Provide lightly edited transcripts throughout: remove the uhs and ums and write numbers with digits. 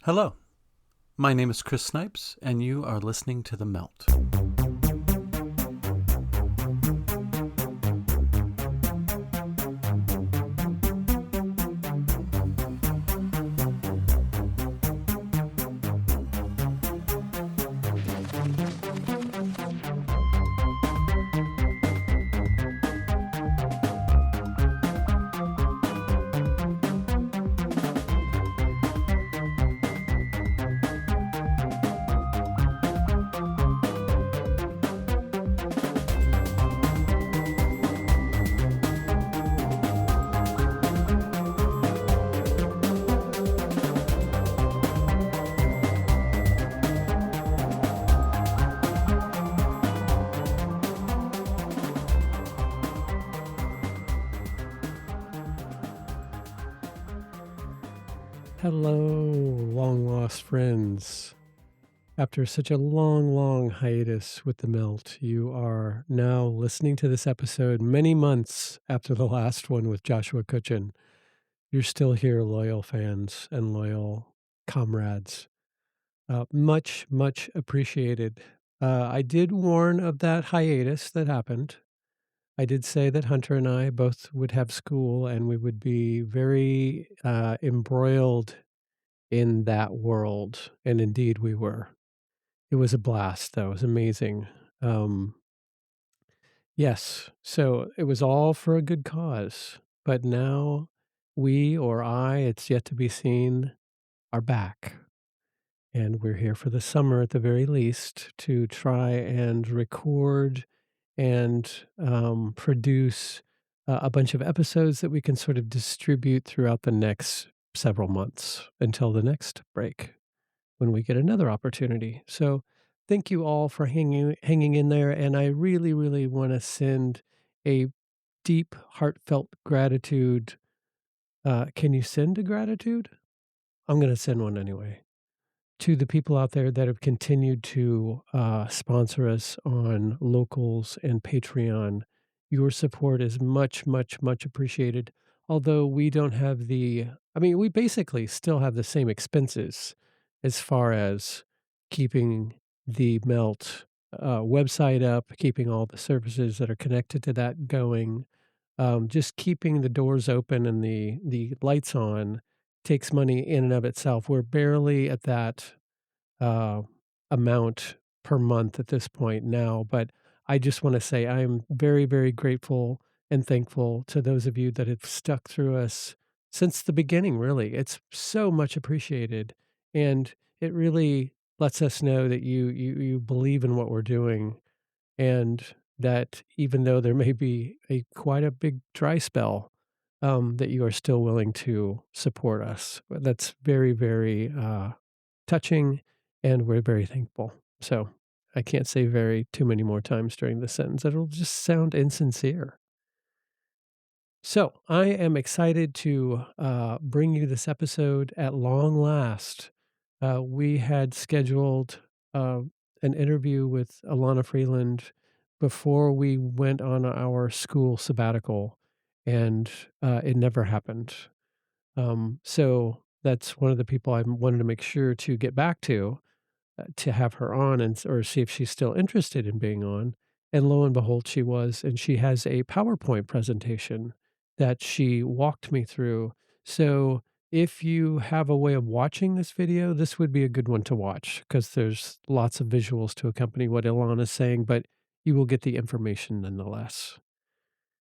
Hello, my name is Chris Snipes, and you are listening to The Melt. Hello, long-lost friends. After such a long hiatus with the melt, you are now listening to this episode many months after the last one with Joshua Cutchin. You're still here, loyal fans and loyal comrades. Much appreciated. I did warn of that hiatus that happened. I did say that Hunter and I both would have school and we would be very embroiled in that world, and indeed we were. It was a blast, though, it was amazing. Um, yes, so it was all for a good cause, but now we or I, it's yet to be seen, are back, and we're here for the summer at the very least to try and record and, produce a bunch of episodes that we can sort of distribute throughout the next several months until the next break, when we get another opportunity. So thank you all for hanging in there, and I really wanna send a deep, heartfelt gratitude. Can you send a gratitude? I'm gonna send one anyway. To the people out there that have continued to, sponsor us on Locals and Patreon. Your support is much appreciated. Although we don't have we basically still have the same expenses as far as keeping the Melt, website up, keeping all the services that are connected to that going, just keeping the doors open and the lights on takes money in and of itself. We're barely at that uh, amount per month at this point now, but I just wanna say I am very grateful and thankful to those of you that have stuck through us since the beginning, really. It's so much appreciated, and it really lets us know that you believe in what we're doing, and that even though there may be quite a big dry spell, that you are still willing to support us. That's very, touching, and we're very thankful. So, I can't say very too many more times during this sentence. It'll just sound insincere. So, I am excited to, bring you this episode at long last. We had scheduled, an interview with Elana Freeland before we went on our school sabbatical, and, it never happened. So that's one of the people I wanted to make sure to get back to have her on or see if she's still interested in being on, and lo and behold, she was, and she has a PowerPoint presentation that she walked me through. So if you have a way of watching this video, this would be a good one to watch because there's lots of visuals to accompany what Ilana's saying, but you will get the information nonetheless.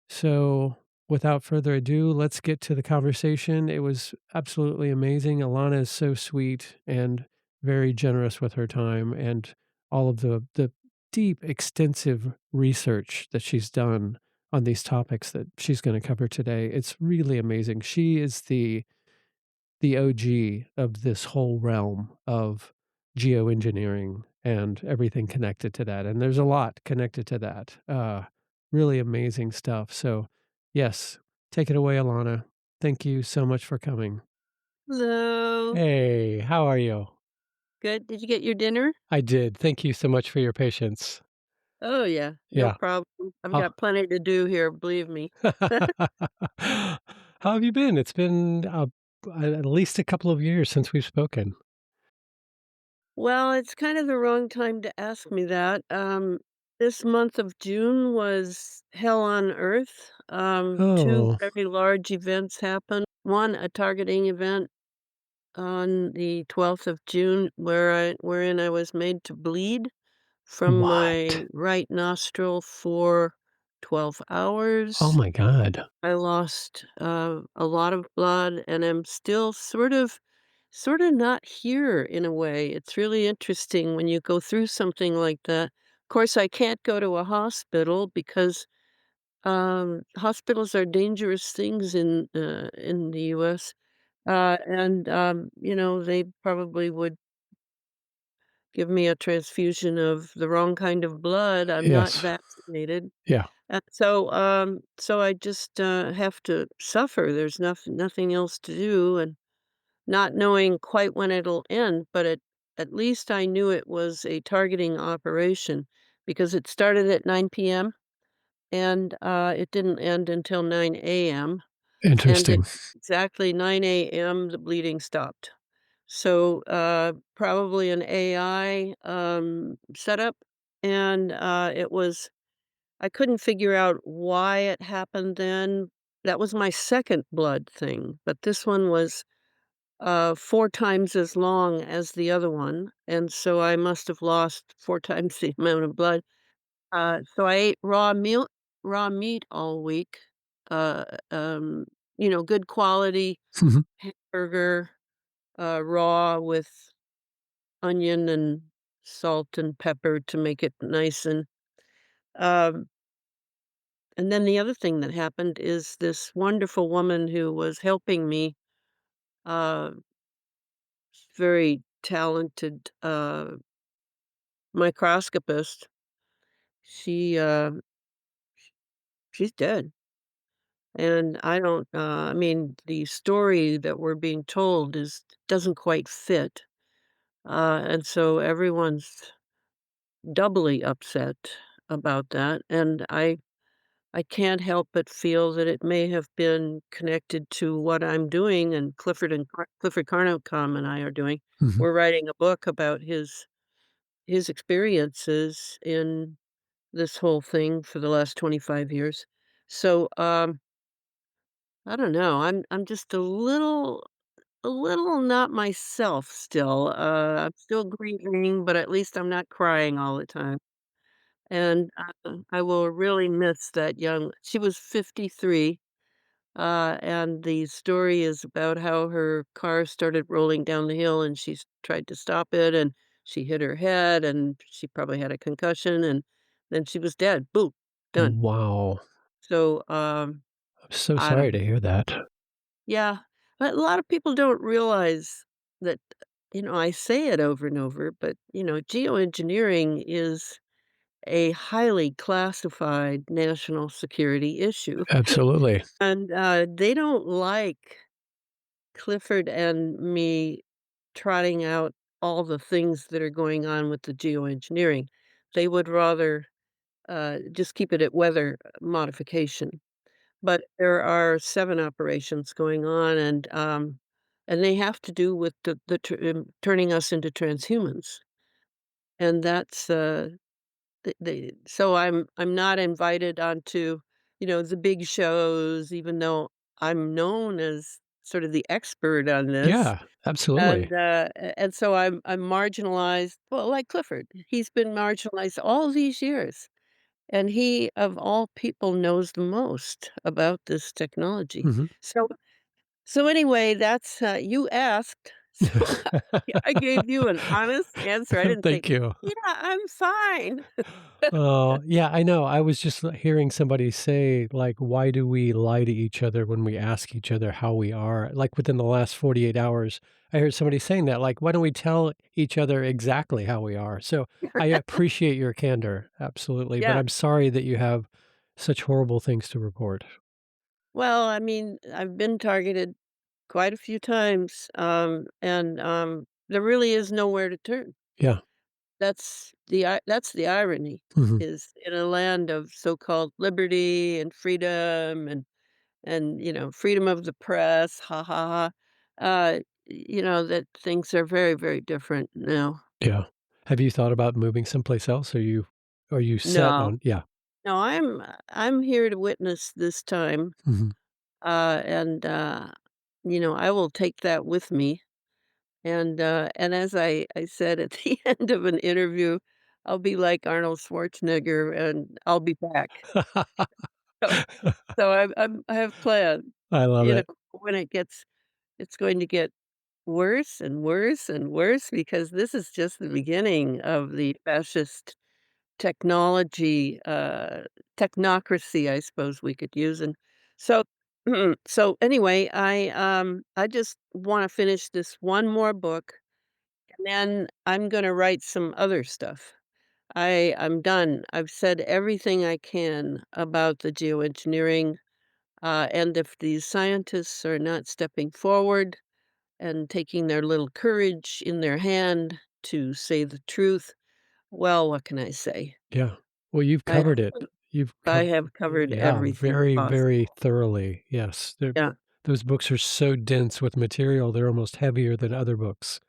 So, without further ado, let's get to the conversation. It was absolutely amazing. Alana is so sweet and very generous with her time and all of the deep, extensive research that she's done on these topics that she's going to cover today. It's really amazing. She is the OG of this whole realm of geoengineering and everything connected to that, and there's a lot connected to that. Really amazing stuff. So, yes, take it away, Alana. Thank you so much for coming. Hello. Hey, how are you? Good. Did you get your dinner? I did. Thank you so much for your patience. Oh, yeah, no Yeah. problem. I've How got plenty to do here, believe me. How have you been? It's been, at least a couple of years since we've spoken. Well, it's kind of the wrong time to ask me that. This month of June was hell on earth. Two Oh, very large events happened. One, a targeting event on the 12th of June wherein I was made to bleed from my what? right nostril for 12 Oh hours. my god. I lost, a lot of blood, and I'm still sort of not here in a way. It's really interesting when you go through something like that. Of course, I can't go to a hospital because, hospitals are dangerous things in the US, they probably would give me a transfusion of the wrong kind of blood. I'm not Yes. vaccinated. Yeah. So I just, have to suffer. There's nothing else to do, and not knowing quite when it'll end, but at least I knew it was a targeting operation because it started at 9 p.m. and, it didn't end until 9 a.m., and at Interesting. exactly 9 a.m., the bleeding stopped. So, probably an AI, setup, and, I couldn't figure out why it happened then. That was my 2nd blood thing, but this one was, 4 times as long as the other one, and so I must have lost 4 times the amount of blood. So I ate raw meat all week, uh, um, good quality Mhm. hamburger, raw with onion and salt and pepper to make it nice, um and then the other thing that happened is this wonderful woman who was helping me, uh, very talented, microscopist. She, she's dead, and I mean, the story that we're being told is doesn't quite fit, and so everyone's doubly upset about that, and I can't help but feel that it may have been connected to what I'm doing and Clifford Carnocom and I are doing. Mhm. We're writing a book about his experiences in this whole thing for the last 25 years. So, I don't know. I'm just a little not myself still. I'm still grieving, but at least I'm not crying all the time. And I will really miss that young. She was 53. And the story is about how her car started rolling down the hill and tried to stop it and she hit her head and she probably had a concussion and then she was dead. Boom, done. Wow. So, I'm so I sorry don't to know. hear that. Yeah. But a lot of people don't realize that, I say it over and over, but, geoengineering is a highly classified national security issue. Absolutely. And they don't like Clifford and me trotting out all the things that are going on with the geoengineering. They would rather, just keep it at weather modification. But there are 7 operations going on, and they have to do with turning us into transhumans, and that's, so I'm not invited onto, the big shows, even though I'm known as sort of the expert on this. Yeah, absolutely. And so I'm marginalized, well, like Clifford, he's been marginalized all these years, and he, of all people, knows the most about this technology. Mhm. So anyway, that's, you asked, so I gave you an honest answer. I didn't think, Thank you. "Yeah, I'm fine." Oh, yeah, I know. I was just hearing somebody say, like, "Why do we lie to each other when we ask each other how we are?" Like, within the last 48 hours, I heard somebody saying that, like, "Why don't we tell each other exactly how we are?" So, I appreciate your candor, absolutely, but Yeah. I'm sorry that you have such horrible things to report. Well, I mean, I've been targeted quite a few times, there really is nowhere to turn. Yeah. That's the irony, Mhm. is in a land of so-called liberty and freedom freedom of the press, ha, ha, ha, that things are very, very different now. Yeah. Have you thought about moving someplace else? Are you set No, on yeah. no, I'm here to witness this time, Mhm. and, I will take that with me, and as I said at the end of an interview, I'll be like Arnold Schwarzenegger, and I'll be back. So so I have plans, I love you know, it. when it's going to get worse and worse and worse because this is just the beginning of the fascist technology, technocracy, I suppose we could use, and so so anyway, I just wanna finish this one more book, and then I'm gonna write some other stuff. I'm done. I've said everything I can about the geoengineering, and if these scientists are not stepping forward and taking their little courage in their hand to say the truth, well, what can I say? Yeah. Well, you've I covered it. You've I covered, have covered yeah, everything very, very possible. thoroughly. Yes. Yeah. Those books are so dense with material, they're almost heavier than other books.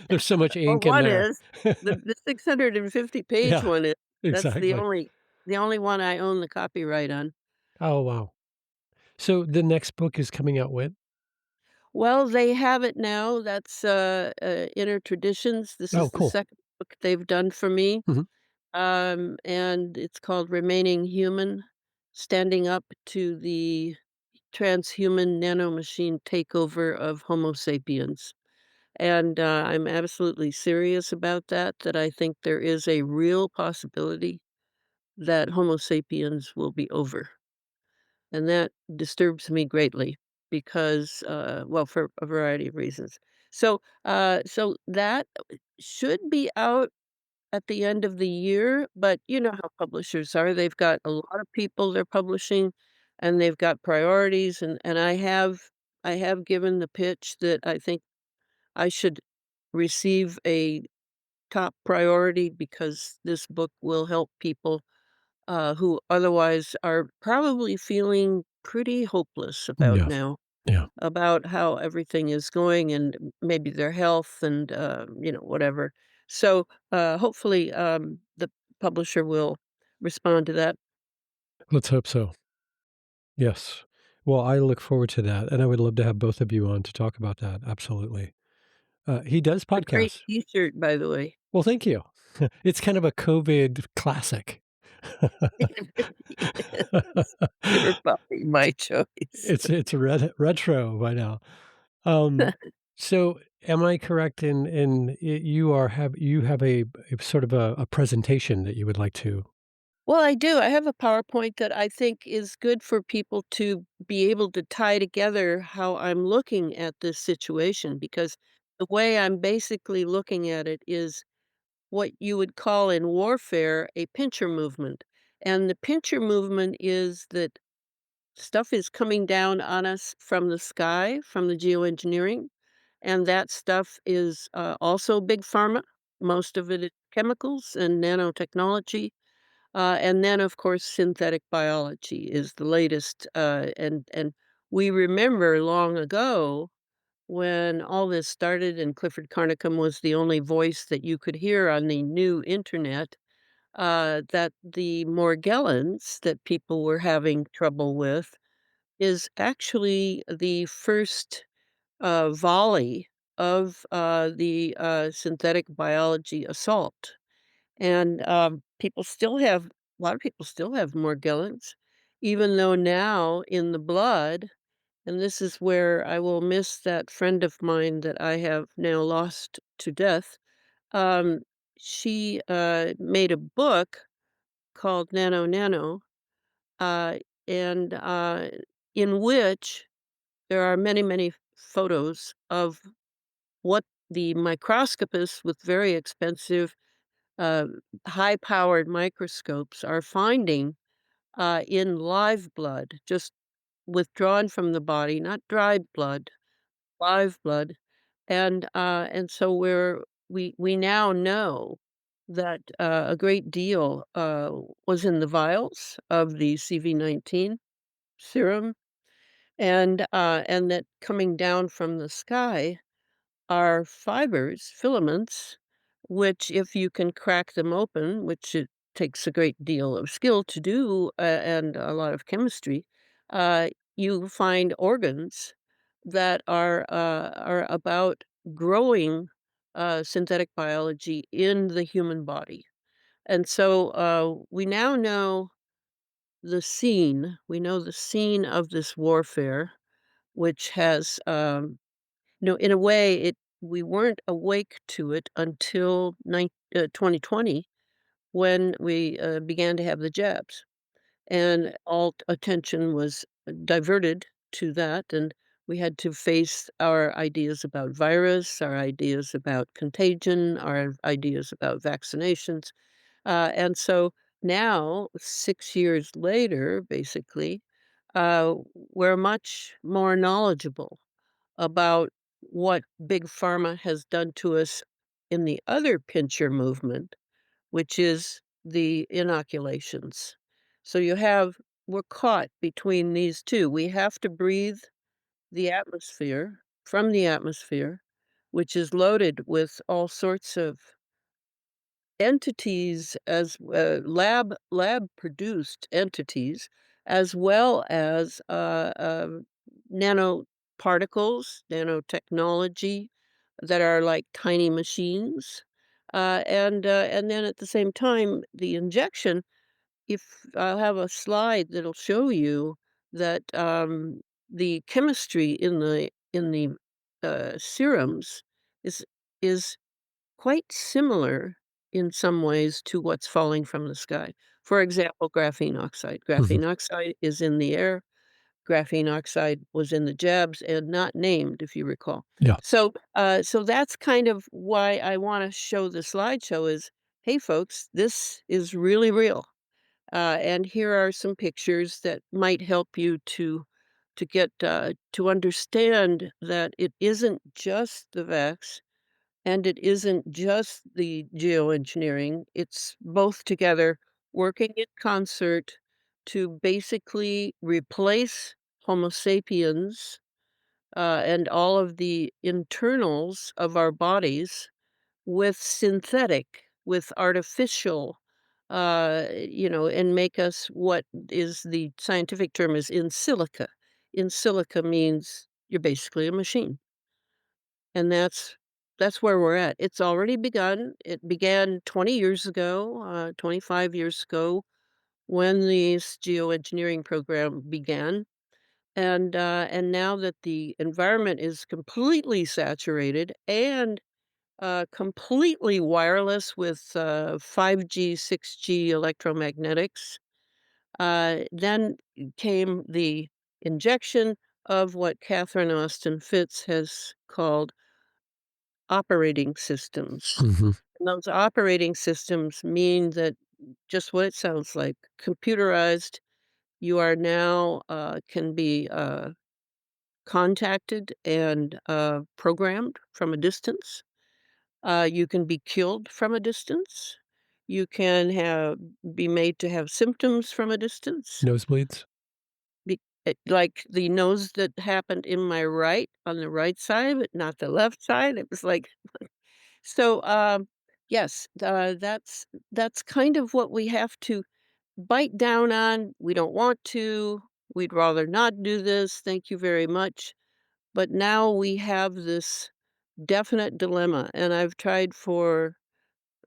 There's so much Well, ink in one there. is the 650 page Yeah, one is that's exactly. the only one I own the copyright on. Oh, wow. So the next book is coming out when? Well, they have it now. That's, Inner Traditions. This Oh, is the cool. second book they've done for me, Mhm. and it's called Remaining Human: Standing Up to the Transhuman Nanomachine Takeover of Homo Sapiens. And, I'm absolutely serious about that, that I think there is a real possibility that Homo sapiens will be over, and that disturbs me greatly because, well, for a variety of reasons. So that should be out at the end of the year, but you know how publishers are. They've got a lot of people they're publishing, and they've got priorities, and I have given the pitch that I think I should receive a top priority because this book will help people, who otherwise are probably feeling pretty hopeless about Yeah, now, yeah. about how everything is going and maybe their health and, whatever. So, hopefully, the publisher will respond to that. Let's hope so. Yes. Well, I look forward to that, and I would love to have both of you on to talk about that, absolutely. He does A great podcasts. T-shirt, by the way. Well, thank you. It's kind of a COVID classic. You're probably my choice. It's retro by now. Um, so am I correct you have a sort of a presentation that you would like to Well, I do. I have a PowerPoint that I think is good for people to be able to tie together how I'm looking at this situation because the way I'm basically looking at it is what you would call in warfare a pincher movement. And the pincher movement is that stuff is coming down on us from the sky, from the geoengineering, and that stuff is also big pharma. Most of it is chemicals and nanotechnology, and then, of course, synthetic biology is the latest, and we remember long ago when all this started and Clifford Carnicom was the only voice that you could hear on the new internet, that the Morgellons that people were having trouble with is actually the first, volley of, the, synthetic biology assault. And, people still have a lot of people still have Morgellons, even though now in the blood and this is where I will miss that friend of mine that I have now lost to death. Um, she, made a book called Nano Nano, uh, and, in which there are many, many photos of what the microscopists with very expensive uh, high-powered microscopes are finding in live blood, just withdrawn from the body, not dried blood, live blood, and so we now know that a great deal was in the vials of the CV-19 serum, and that coming down from the sky are fibers, filaments, which if you can crack them open, which it takes a great deal of skill to do, and a lot of chemistry, uh, you find organs that are about growing, synthetic biology in the human body. And so, we now know we know the scene of this warfare, which has, in a way, it we weren't awake to it until 2020 when we, began to have the jabs, and all attention was diverted to that, and we had to face our ideas about virus, our ideas about contagion, our ideas about vaccinations, and so now, 6 years later, basically, we're much more knowledgeable about what big pharma has done to us in the other pincher movement, which is the inoculations. So we're caught between these 2. We have to breathe the atmosphere from the atmosphere, which is loaded with all sorts of entities as lab produced entities, as well as nanoparticles, nanotechnology that are like tiny machines, and then at the same time, the injection. If I'll have a slide that'll show you that the chemistry in the serums is is quite similar in some ways to what's falling from the sky. For example, graphene oxide. Mhm. Graphene oxide is in the air. Graphene oxide was in the jabs and not named, if you recall. Yeah. So that's kind of why I want to show the slideshow is, hey, folks, this is really real. And here are some pictures that might help you to get to understand that it isn't just the vax and it isn't just the geoengineering, it's both together working in concert to basically replace Homo sapiens and all of the internals of our bodies with synthetic, with artificial, and make us what is the scientific term is in silica. In silica means you're basically a machine. And that's where we're at. It's already begun. It began 20 years ago, 25 years ago when this geoengineering program began. And now that the environment is completely saturated and completely wireless with 5G, 6G electromagnetics, then came the injection of what Catherine Austin Fitts has called operating systems. Mhm. And those operating systems mean that just what it sounds like, computerized, you are now can be contacted and programmed from a distance. You can be killed from a distance. You can be made to have symptoms from a distance. Nosebleeds? Like the nose that happened in my right on the right side, but not the left side. It was like so. Yes, that's kind of what we have to bite down on. We don't want to. We'd rather not do this. Thank you very much. But now we have this definite dilemma, and I've tried for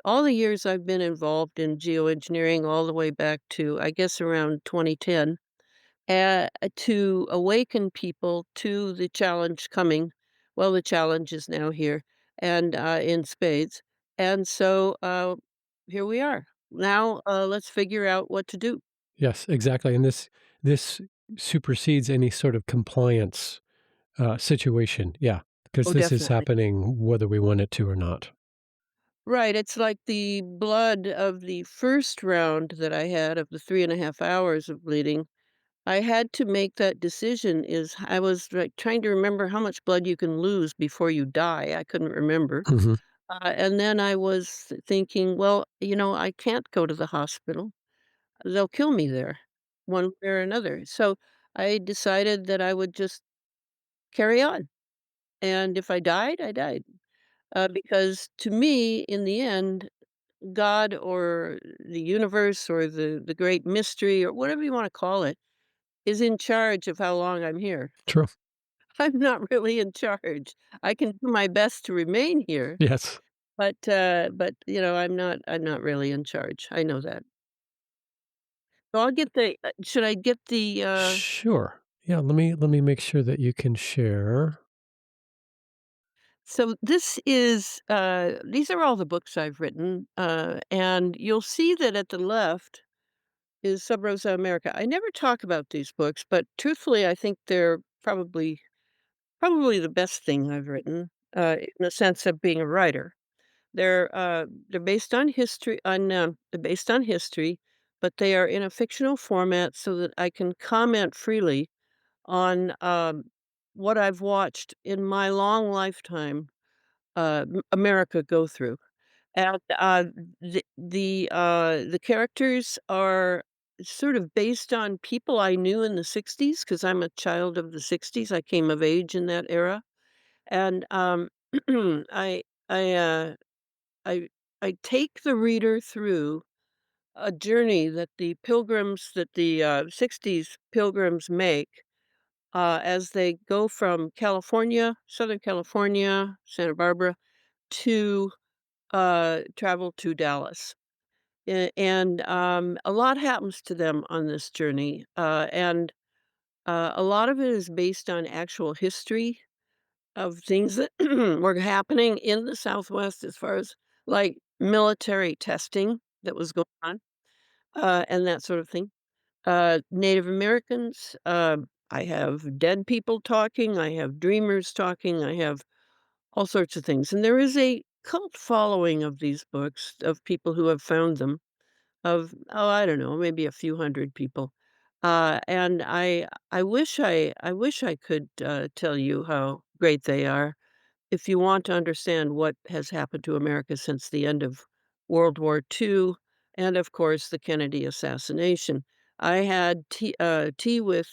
all the years I've been involved in geoengineering, all the way back to, I guess, around 2010, to awaken people to the challenge coming. Well, the challenge is now here and in spades. And so here we are. Now let's figure out what to do. Yes, exactly, and this supersedes any sort of compliance, situation, yeah, because Oh, this is definitely. happening whether we want it to or not. Right. It's like the blood of the first round that I had of the 3.5 hours of bleeding. I had to make that decision is I was, like, trying to remember how much blood you can lose before you die, I couldn't remember, Mhm. and then I was thinking, "Well, I can't go to the hospital. They'll kill me there, one way or another." So, I decided that I would just carry on, and if I died, I died. because to me, in the end, God or the universe or the great mystery or whatever you wanna call it, is in charge of how long I'm here. True. I'm not really in charge. I can do my best to remain here, Yes. but I'm not really in charge. I know that. So I'll get the should I get the Sure. Yeah, let me make sure that you can share. so this is, these are all the books I've written, and you'll see that at the left is Sub Rosa America. I never talk about these books, but truthfully, I think they're probably the best thing I've written, in the sense of being a writer. They're based on they're based on history, but they are in a fictional format so that I can comment freely on, what I've watched in my long lifetime, America go through. And, the characters are sort of based on people I knew in the '60s because 'cause I'm a child of the '60s. I came of age in that era, and, I I, uh, I I take the reader through a journey that the '60s pilgrims make, as they go from California, Southern California, Santa Barbara, to, travel to Dallas. And a lot happens to them on this journey, and a lot of it is based on actual history of things that were happening in the Southwest as far as, like, military testing that was going on, and that sort of thing. Native Americans, I have dead people talking, I have dreamers talking, I have all sorts of things, and there is a cult following of these books, of people who have found them, oh, I don't know, maybe a few hundred people. And I wish I could, tell you how great they are. If you want to understand what has happened to America since the end of World War II and, of course, the Kennedy assassination. I had tea with,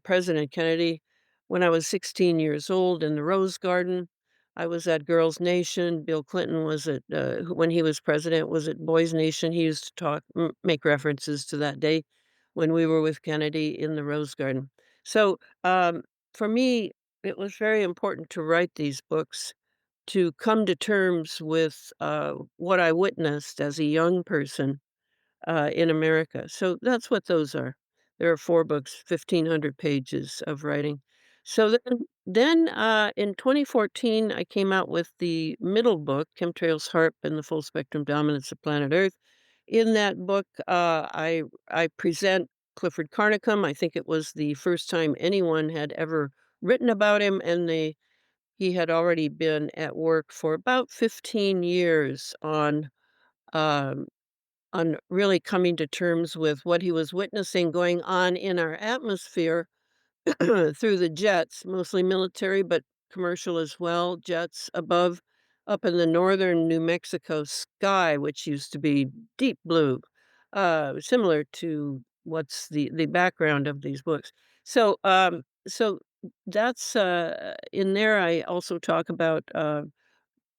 President Kennedy, when I was 16 years old in the Rose Garden. I was at Girls Nation. Bill Clinton was at, when he was president, was at Boys Nation. He used to make references to that day when we were with Kennedy in the Rose Garden. So, for me, it was very important to write these books to come to terms with, what I witnessed as a young person in America. So that's what those are. There are 4 books, 1,500 pages of writing. So then, in 2014, I came out with the middle book, Chemtrails, HARP, and the Full Spectrum Dominance of Planet Earth. In that book, I present Clifford Carnicom. I think it was the first time anyone had ever written about him, and he had already been at work for about 15 years um, on really coming to terms with what he was witnessing going on in our atmosphere through the jets, mostly military, but commercial as well, jets above up in the northern New Mexico sky, which used to be deep blue, similar to what's the background of these books. So that's in there. I also talk about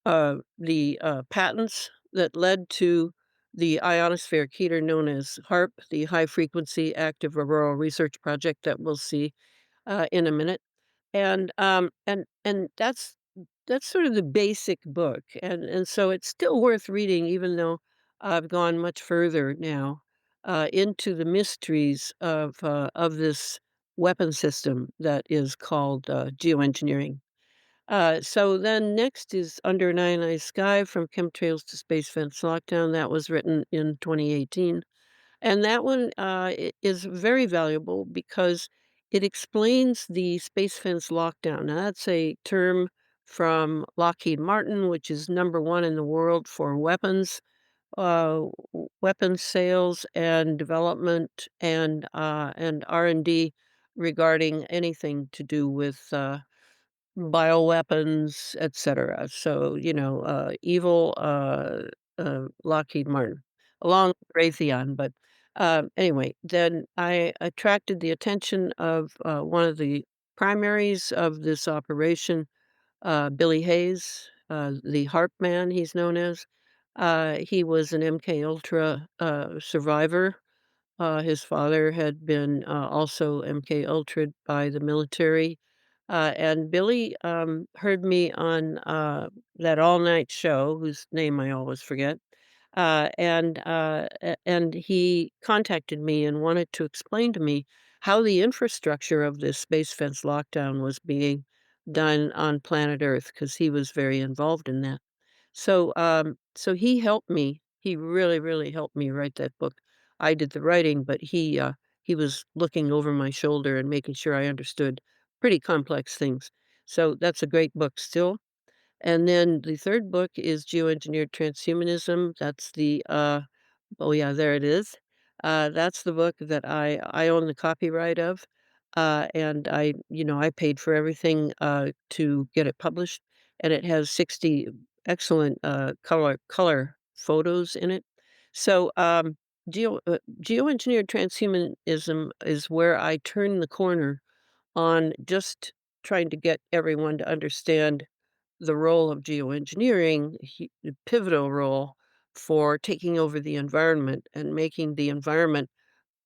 the patents that led to the ionospheric heater known as HARP, the High Frequency Active Auroral Research Project that we'll see in a minute. And that's sort of the basic book, and so it's still worth reading, even though I've gone much further now into the mysteries of this weapon system that is called geoengineering. So then next is Under an Ionized Sky from Chemtrails to Space Fence Lockdown. That was written in 2018. And that one is very valuable because it explains the space fence lockdown. Now, that's a term from Lockheed Martin, which is number one in the world for weapons sales and development and R&D regarding anything to do with bioweapons, etcetera. So, evil, Lockheed Martin, along with Raytheon, but, anyway, then I attracted the attention of, one of the primaries of this operation, Billy Hayes, the Harp Man, he's known as. He was an MK Ultra survivor. His father had been also MK Ultra'd by the military. And Billy heard me on that all-night show, whose name I always forget. And he contacted me and wanted to explain to me how the infrastructure of this space fence lockdown was being done on planet Earth, because he was very involved in that. So he helped me. He really, really helped me write that book. I did the writing, but he was looking over my shoulder and making sure I understood pretty complex things. So that's a great book still. And then the 3rd book is Geoengineered Transhumanism. That's the, oh, yeah, there it is. That's the book that I own the copyright of, and I paid for everything, to get it published, and it has 60 excellent, color photos in it. So, geoengineered transhumanism is where I turn the corner on just trying to get everyone to understand the role of geoengineering, the pivotal role for taking over the environment and making the environment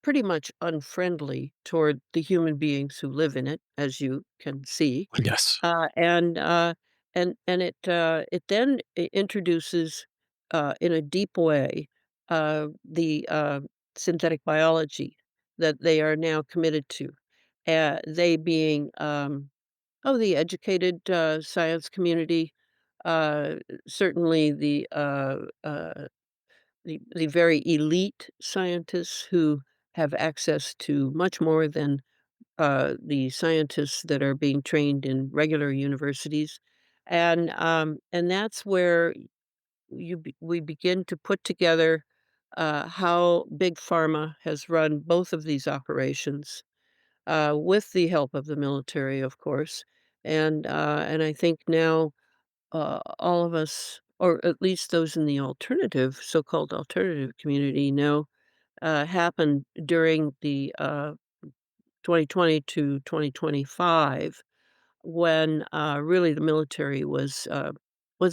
pretty much unfriendly toward the human beings who live in it, as you can see. Yes. Uh, and uh, and it then introduces, in a deep way, the synthetic biology that they are now committed to. They being the educated science community, uh, certainly the very elite scientists who have access to much more than the scientists that are being trained in regular universities, and that's where we begin to put together how big pharma has run both of these operations, with the help of the military, of course, and I think now all of us, or at least those in the alternative, so-called alternative community, know happened during the 2020 to 2025, when really the military was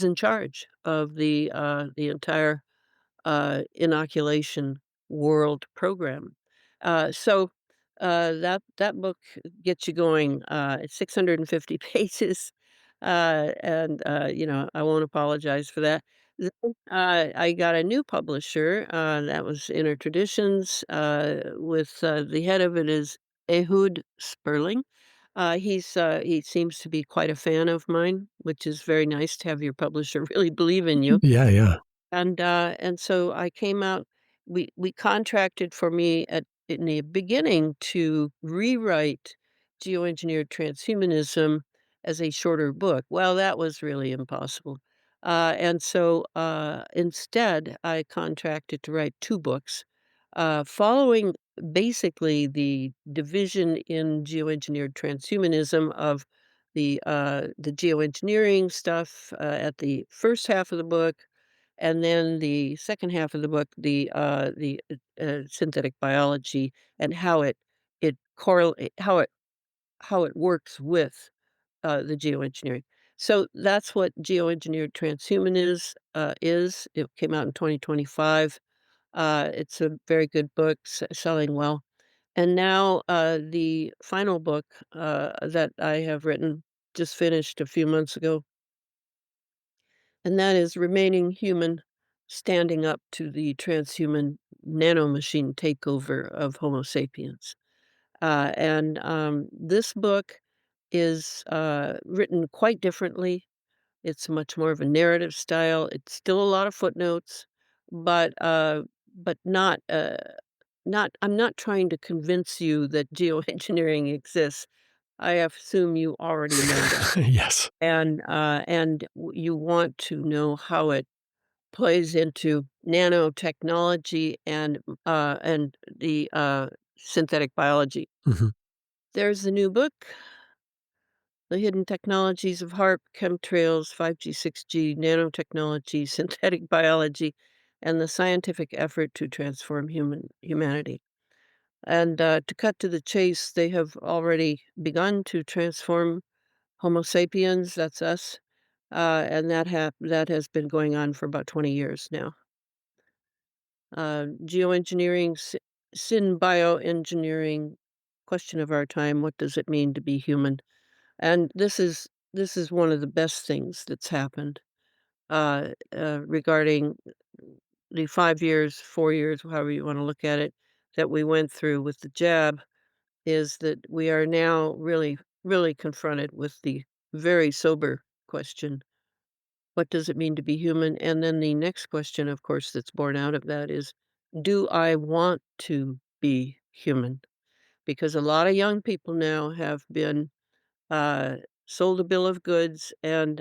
in charge of the entire inoculation world program. So that book gets you going. It's 650 pages, and I won't apologize for that. Then, I got a new publisher, that was Inner Traditions, with the head of it is Ehud Sperling. He seems to be quite a fan of mine, which is very nice to have your publisher really believe in you. Yeah, yeah. And so I came out, we contracted for me at in the beginning to rewrite Geoengineered Transhumanism as a shorter book. Well, that was really impossible. And so instead, I contracted to write 2 books, following basically the division in geoengineered transhumanism of the geoengineering stuff, at the first half of the book, and then the second half of the book, the synthetic biology and it correlate how it works with, the geoengineering. So that's what geoengineered transhumanism is. It came out in 2025. It's a very good book, selling well. And now, the final book, that I have written, just finished a few months ago, and that is Remaining Human, Standing Up to the Transhuman Nanomachine Takeover of Homo Sapiens. And this book is written quite differently. It's much more of a narrative style. It's still a lot of footnotes, but not. I'm not trying to convince you that geoengineering exists. I assume you already know that, Yes. you want to know how it plays into nanotechnology and the synthetic biology. Mhm. There's a new book, The Hidden Technologies of HARP, Chemtrails, 5G, 6G, Nanotechnology, Synthetic Biology, and the Scientific Effort to Transform Humanity. And to cut to the chase, they have already begun to transform Homo sapiens, that's us, and that has been going on for about 20 years now. Geoengineering, bioengineering, question of our time, what does it mean to be human? And this is one of the best things that's happened, regarding the 5 years, 4 years, however you wanna look at it, that we went through with the jab, is that we are now really, really confronted with the very sober question, "What does it mean to be human?" And then the next question, of course, that's born out of that is, "Do I want to be human?" Because a lot of young people now have been uh, sold a bill of goods and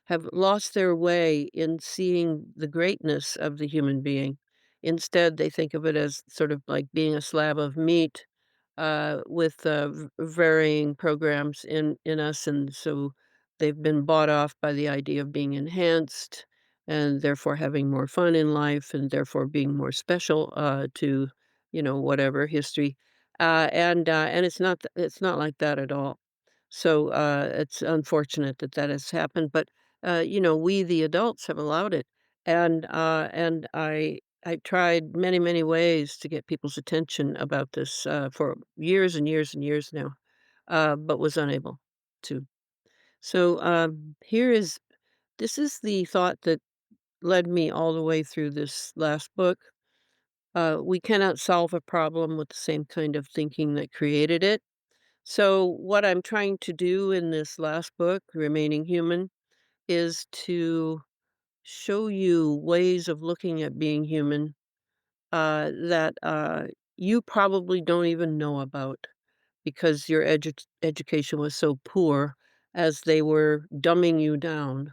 have lost their way in seeing the greatness of the human being. Instead, they think of it as sort of like being a slab of meat with varying programs in us, and so they've been bought off by the idea of being enhanced and therefore having more fun in life and therefore being more special to whatever history and it's not like that at all. So, it's unfortunate that that has happened, but, we, the adults, have allowed it, and I tried many, many ways to get people's attention about this, for years and years and years now, but was unable to. So, here is this is the thought that led me all the way through this last book. We cannot solve a problem with the same kind of thinking that created it. So, what I'm trying to do in this last book, Remaining Human, is to show you ways of looking at being human that you probably don't even know about because your education was so poor as they were dumbing you down,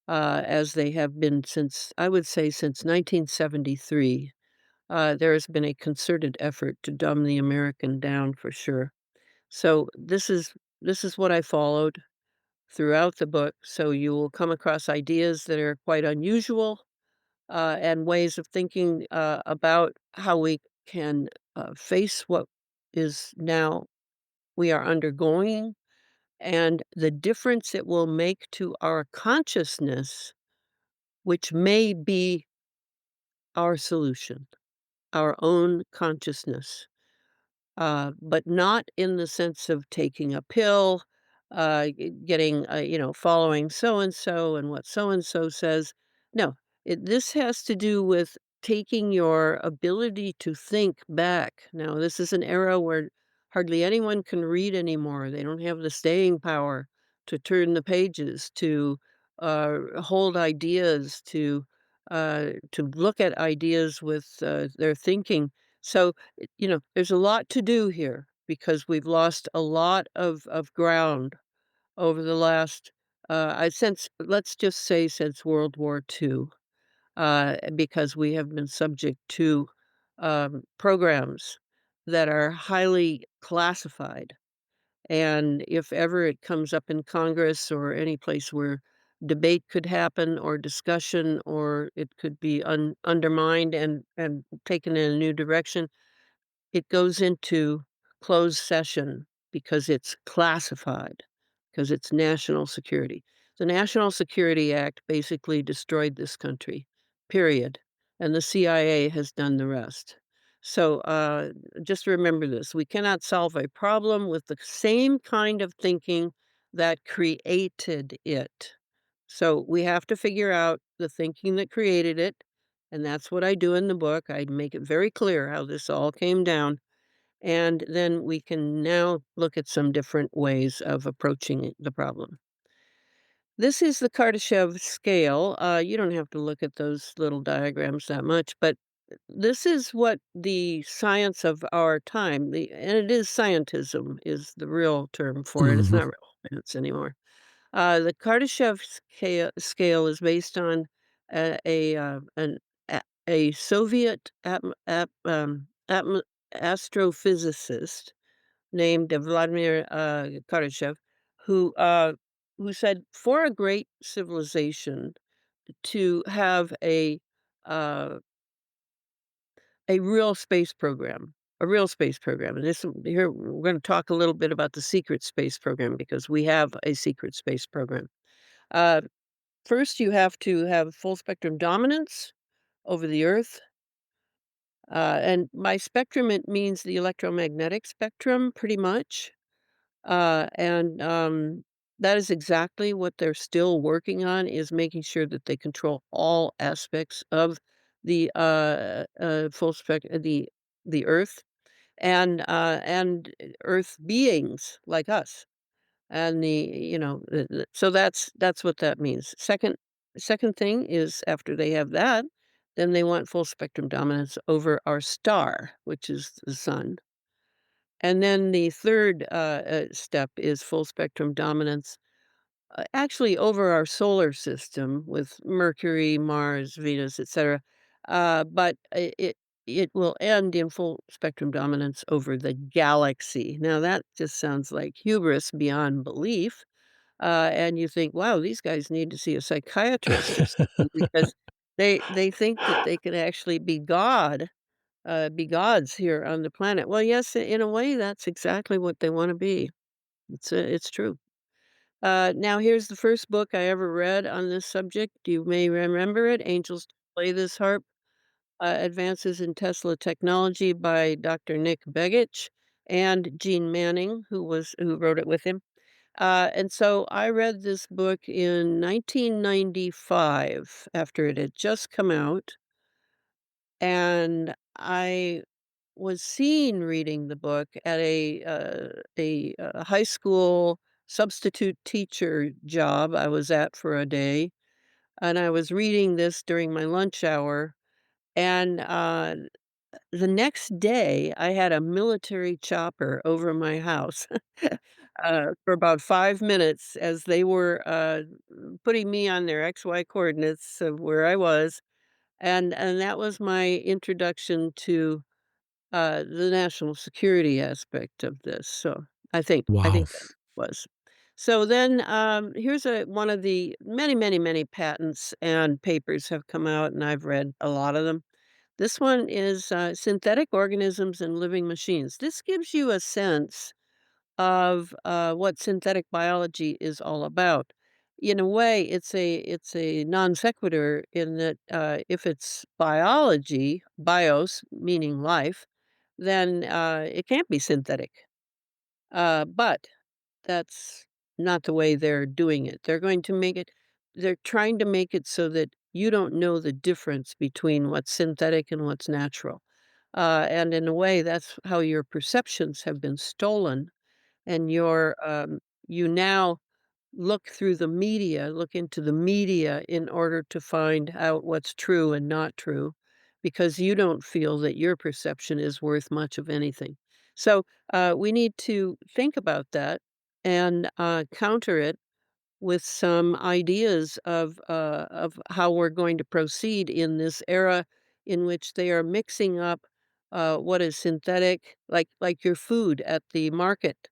as they have been since, I would say, since 1973. There has been a concerted effort to dumb the American down for sure. So this is what I followed throughout the book. So you will come across ideas that are quite unusual and ways of thinking about how we can face what is now we are undergoing and the difference it will make to our consciousness, which may be our solution, our own consciousness. But not in the sense of taking a pill, getting, following so and so and what so and so says. No, this has to do with taking your ability to think back. Now, this is an era where hardly anyone can read anymore. They don't have the staying power to turn the pages, to hold ideas, to look at ideas with their thinking. So there's a lot to do here because we've lost a lot of ground over the last, I since let's just say since World War II, because we have been subject to programs that are highly classified. And if ever it comes up in Congress or any place where debate could happen or discussion or it could be undermined and taken in a new direction, it goes into closed session because it's classified, because it's national security. The National Security Act basically destroyed this country, period, and the CIA has done the rest. So, just remember this, we cannot solve a problem with the same kind of thinking that created it. So, we have to figure out the thinking that created it, and that's what I do in the book. I make it very clear how this all came down, and then we can now look at some different ways of approaching the problem. This is the Kardashev scale. You don't have to look at those little diagrams that much, but this is what the science of our time, and it is scientism is the real term for it. It's Mhm. not real science anymore. The Kardashev scale is based on a Soviet astrophysicist named Vladimir Kardashev, who uh, who said for a great civilization to have uh, a real space program. a real space program, and this here we're gonna talk a little bit about the secret space program because we have a secret space program. Uh, First, you have to have full spectrum dominance over the Earth, and by spectrum, it means the electromagnetic spectrum pretty much, and that is exactly what they're still working on, is making sure that they control all aspects of the, full spec the Earth and Earth beings like us. And so that's what that means. Second thing is after they have that, then they want full spectrum dominance over our star, which is the sun. And then the third step is full spectrum dominance, actually over our solar system with Mercury, Mars, Venus, etc. But it will end in full spectrum dominance over the galaxy. Now that just sounds like hubris beyond belief, and you think, "Wow, these guys need to see a psychiatrist or something," because they think that they can actually be gods here on the planet. Well, yes, in a way, that's exactly what they want to be. It's true. Now, here's the first book I ever read on this subject. You may remember it, "Angels Play This Harp: Advances in Tesla Technology" by Dr. Nick Begich and Gene Manning, who wrote it with him. And so I read this book in 1995 after it had just come out, and I was seen reading the book at a high school substitute teacher job I was at for a day, and I was reading this during my lunch hour, and, the next day, I had a military chopper over my house, for about 5 minutes as they were, putting me on their XY coordinates of where I was, and that was my introduction to the national security aspect of this, so I think Wow. that was. So then, here's one of the many, many, many patents and papers have come out, and I've read a lot of them. This one is, Synthetic Organisms and Living Machines. This gives you a sense of, what synthetic biology is all about. In a way, it's a non sequitur in that, if it's biology, bios, meaning life, then, it can't be synthetic. But that's not the way they're doing it. They're trying to make it so that you don't know the difference between what's synthetic and what's natural. And in a way, that's how your perceptions have been stolen, and you now look into the media in order to find out what's true and not true, because you don't feel that your perception is worth much of anything. So we need to think about that and counter it with some ideas of how we're going to proceed in this era in which they are mixing up what is synthetic, like your food at the market.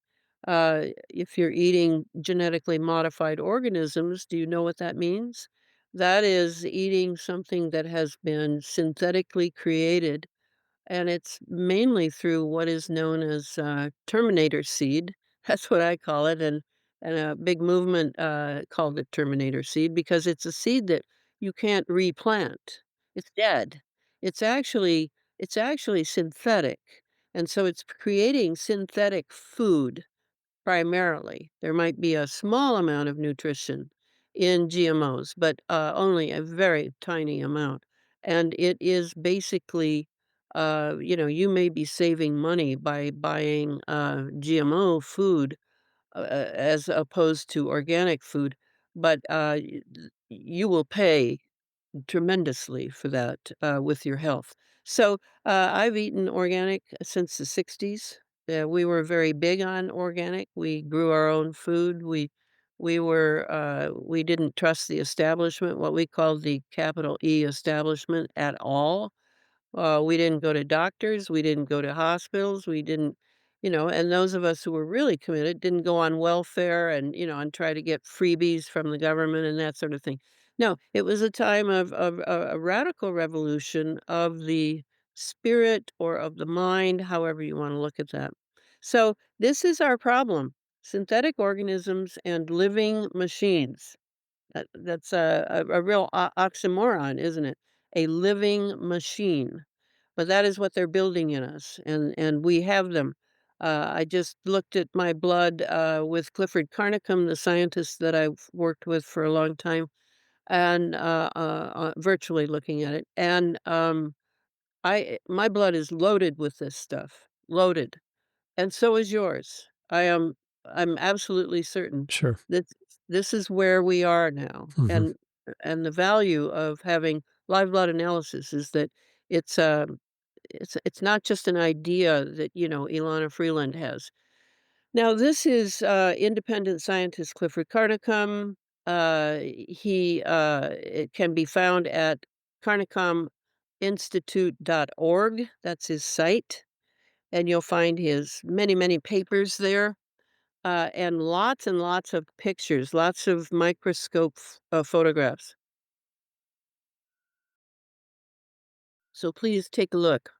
If you're eating genetically modified organisms, do you know what that means? That is eating something that has been synthetically created, and it's mainly through what is known as, terminator seed. That's what I call it, and a big movement, called it terminator seed because it's a seed that you can't replant. It's dead. It's actually it's actually synthetic, and so it's creating synthetic food. Primarily, there might be a small amount of nutrition in GMOs, but, only a very tiny amount, and it is basically, you may be saving money by buying, GMO food, as opposed to organic food, but, you will pay tremendously for that, with your health. So, I've eaten organic since the '60s. We were very big on organic. We grew our own food. We didn't trust the establishment, what we called the capital E establishment, at all. We didn't go to doctors, we didn't go to hospitals, we didn't and those of us who were really committed didn't go on welfare and try to get freebies from the government and that sort of thing. No, it was a time of a radical revolution of the spirit or of the mind, however you wanna look at that. So, this is our problem, synthetic organisms and living machines. That's a real oxymoron, isn't it? A living machine. But that is what they're building in us, and we have them. I just looked at my blood, with Clifford Carnicom, the scientist that I've worked with for a long time, and, virtually looking at it, and, my blood is loaded with this stuff, loaded. And so is yours. I'm absolutely certain Sure. that this is where we are now, Mhm. and the value of having live blood analysis is that it's, it's not just an idea that, Elana Freeland has. Now this is, independent scientist Clifford Carnicom. It can be found at carnicominstitute.org. That's his site, and you'll find his many, many papers there, and lots of pictures, lots of microscope photographs. So please take a look.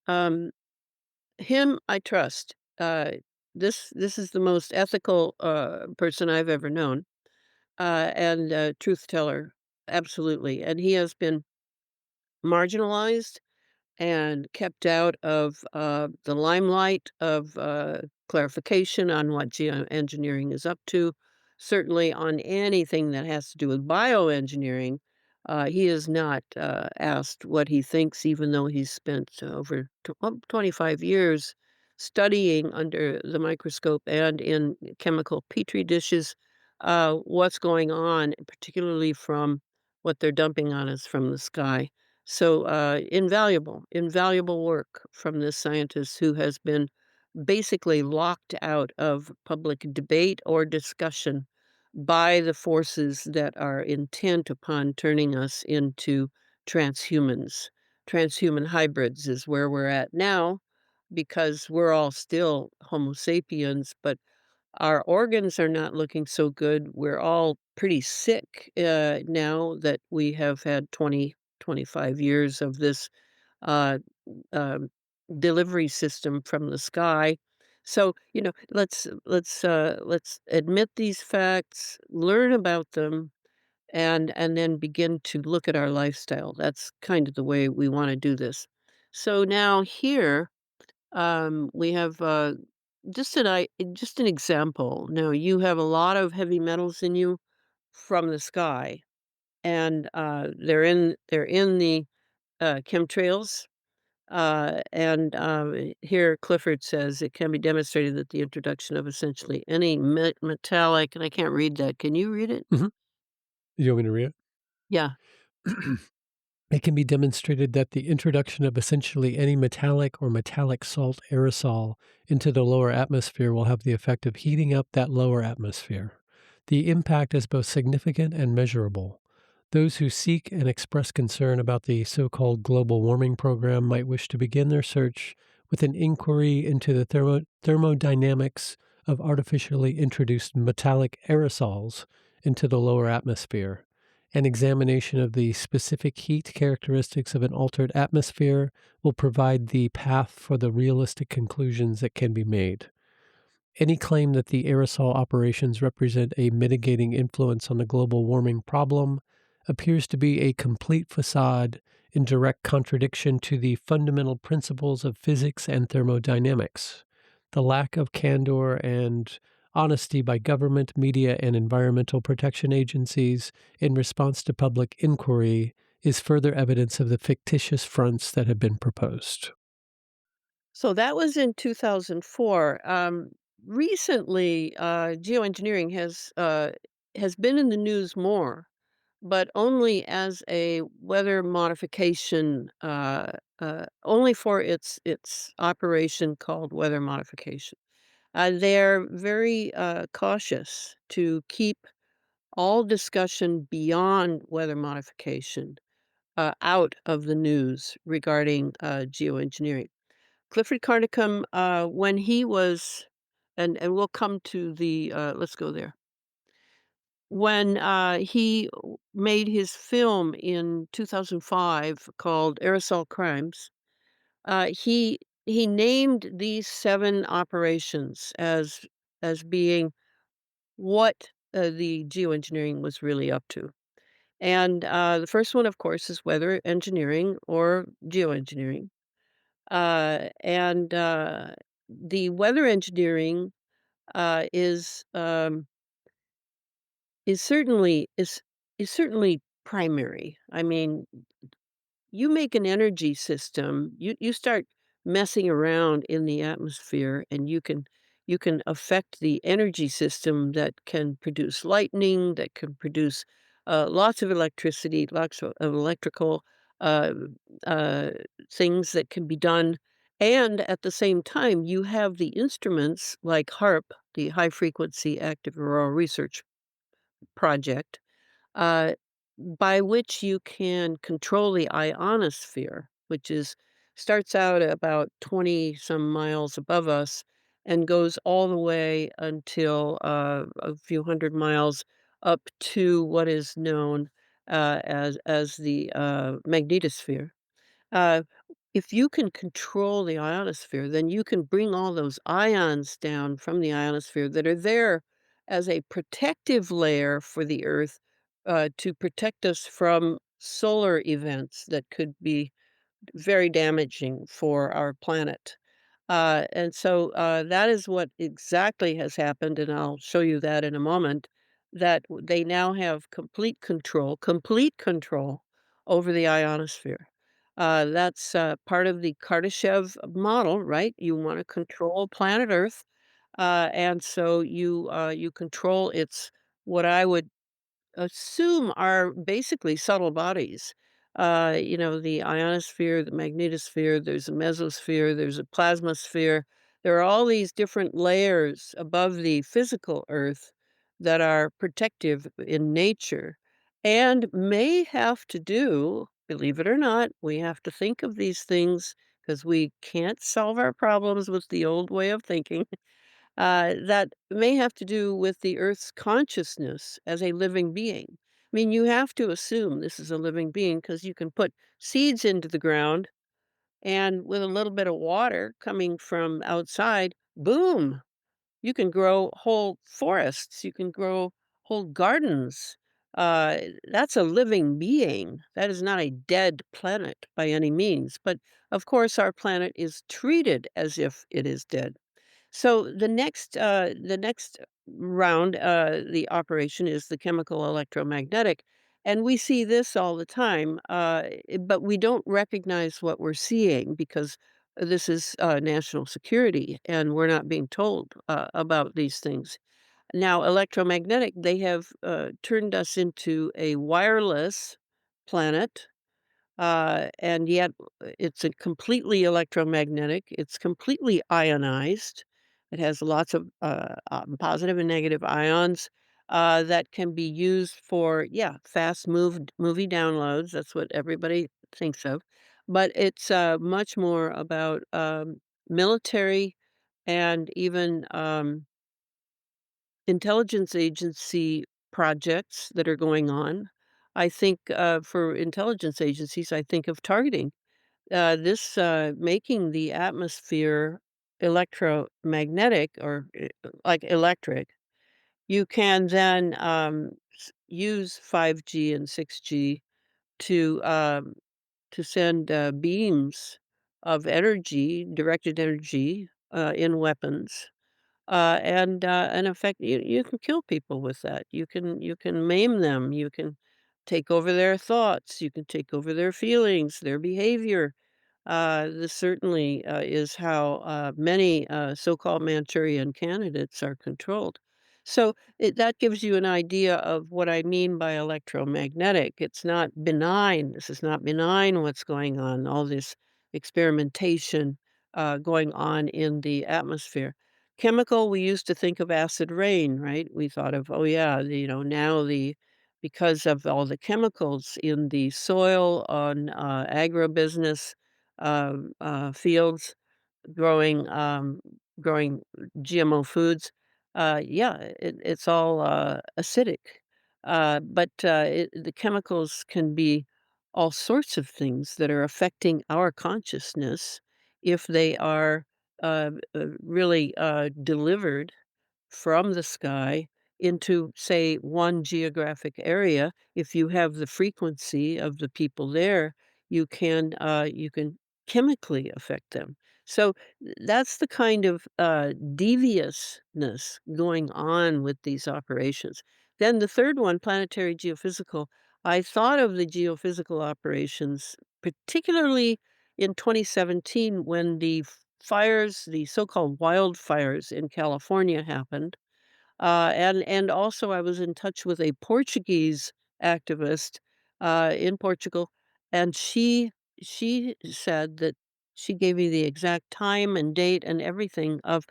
Um, him, I trust. This is the most ethical person I've ever known, and truth teller, absolutely. And he has been marginalized and kept out of the limelight of clarification on what geoengineering is up to. Certainly on anything that has to do with bioengineering, he is not asked what he thinks, even though he's spent over 25 years studying under the microscope and in chemical petri dishes what's going on, particularly from what they're dumping on us from the sky. So, invaluable, invaluable work from this scientist who has been basically locked out of public debate or discussion by the forces that are intent upon turning us into transhumans. Transhuman hybrids is where we're at now because we're all still Homo sapiens, but our organs are not looking so good. We're all pretty sick, now that we have had 25 years of this, uh, um, delivery system from the sky. So, let's admit these facts, learn about them, and then begin to look at our lifestyle. That's kind of the way we wanna do this. So now here we have just an example. Now you have a lot of heavy metals in you from the sky, and they're in the chemtrails. And here Clifford says it can be demonstrated that the introduction of essentially any metallic, and I can't read that. Can you read it? Mhm. You want me to read Yeah. it? It can be demonstrated that the introduction of essentially any metallic or metallic salt aerosol into the lower atmosphere will have the effect of heating up that lower atmosphere. The impact is both significant and measurable. Those who seek and express concern about the so called global warming program might wish to begin their search with an inquiry into the thermodynamics of artificially introduced metallic aerosols into the lower atmosphere. An examination of the specific heat characteristics of an altered atmosphere will provide the path for the realistic conclusions that can be made. Any claim that the aerosol operations represent a mitigating influence on the global warming problem appears to be a complete facade in direct contradiction to the fundamental principles of physics and thermodynamics. The lack of candor and honesty by government, media, and environmental protection agencies in response to public inquiry is further evidence of the fictitious fronts that have been proposed. So that was in 2004. Recently, geoengineering has been in the news more, but only as a weather modification, only for its operation called weather modification. They're very cautious to keep all discussion beyond weather modification out of the news regarding geoengineering. Clifford Carnicom, when he was and we'll come to the let's go there. when, he made his film in 2005 called Aerosol Crimes, he named these 7 operations as being what, the geoengineering was really up to. And, the first one, of course, is weather engineering or geoengineering. And, the weather engineering, uh, is, um, is certainly is certainly primary. I mean, you make an energy system, you start messing around in the atmosphere, and you can affect the energy system that can produce lightning, that can produce, lots of electricity, lots of electrical, uh, uh, things that can be done, and at the same time, you have the instruments like HAARP, the High Frequency Active Auroral Research Project, uh, by which you can control the ionosphere, which is starts out about 20 some miles above us and goes all the way until a few hundred miles up to what is known as the magnetosphere. Uh, if you can control the ionosphere, then you can bring all those ions down from the ionosphere that are there as a protective layer for the Earth, to protect us from solar events that could be very damaging for our planet. And so that is what exactly has happened, and I'll show you that in a moment, that they now have complete control over the ionosphere. That's part of the Kardashev model, right? You want to control planet Earth, and so you control its what I would assume are basically subtle bodies. The ionosphere, the magnetosphere, there's a mesosphere, there's a plasmasphere. There are all these different layers above the physical Earth that are protective in nature and may have to do, believe it or not, we have to think of these things because we can't solve our problems with the old way of thinking. That may have to do with the Earth's consciousness as a living being. I mean, you have to assume this is a living being because you can put seeds into the ground, and with a little bit of water coming from outside, boom, you can grow whole forests, you can grow whole gardens. Uh, that's a living being. That is not a dead planet by any means. But of course, our planet is treated as if it is dead. So the next round, the operation is the chemical electromagnetic, and we see this all the time, but we don't recognize what we're seeing because this is national security, and we're not being told about these things. Now, electromagnetic, they have turned us into a wireless planet, and yet it's a completely electromagnetic, it's completely ionized. It has lots of positive and negative ions that can be used for, yeah, fast movie downloads. That's what everybody thinks of. But it's much more about military and even intelligence agency projects that are going on. I think for intelligence agencies, I think of targeting this making the atmosphere electromagnetic or like electric. You can then use 5G and 6G to um, to send beams of energy, directed energy, in weapons, and in fact, you can kill people with that. You can maim them. You can take over their thoughts. You can take over their feelings, their behavior. This certainly is how many so-called Manchurian candidates are controlled. So that gives you an idea of what I mean by electromagnetic. It's not benign. This is not benign what's going on, all this experimentation going on in the atmosphere. Chemical, we used to think of acid rain, right? We thought of, oh yeah, now because of all the chemicals in the soil on agribusiness fields, growing growing GMO foods, yeah, it's all acidic. The chemicals can be all sorts of things that are affecting our consciousness if they are really delivered from the sky into, say, one geographic area. If you have the frequency of the people there, you can chemically affect them. So that's the kind of deviousness going on with these operations. Then the third one, planetary geophysical. I thought of the geophysical operations, particularly in 2017 when fires, the so-called wildfires in California happened. And also I was in touch with a Portuguese activist, in Portugal, and she said that she gave me the exact time and date and everything of,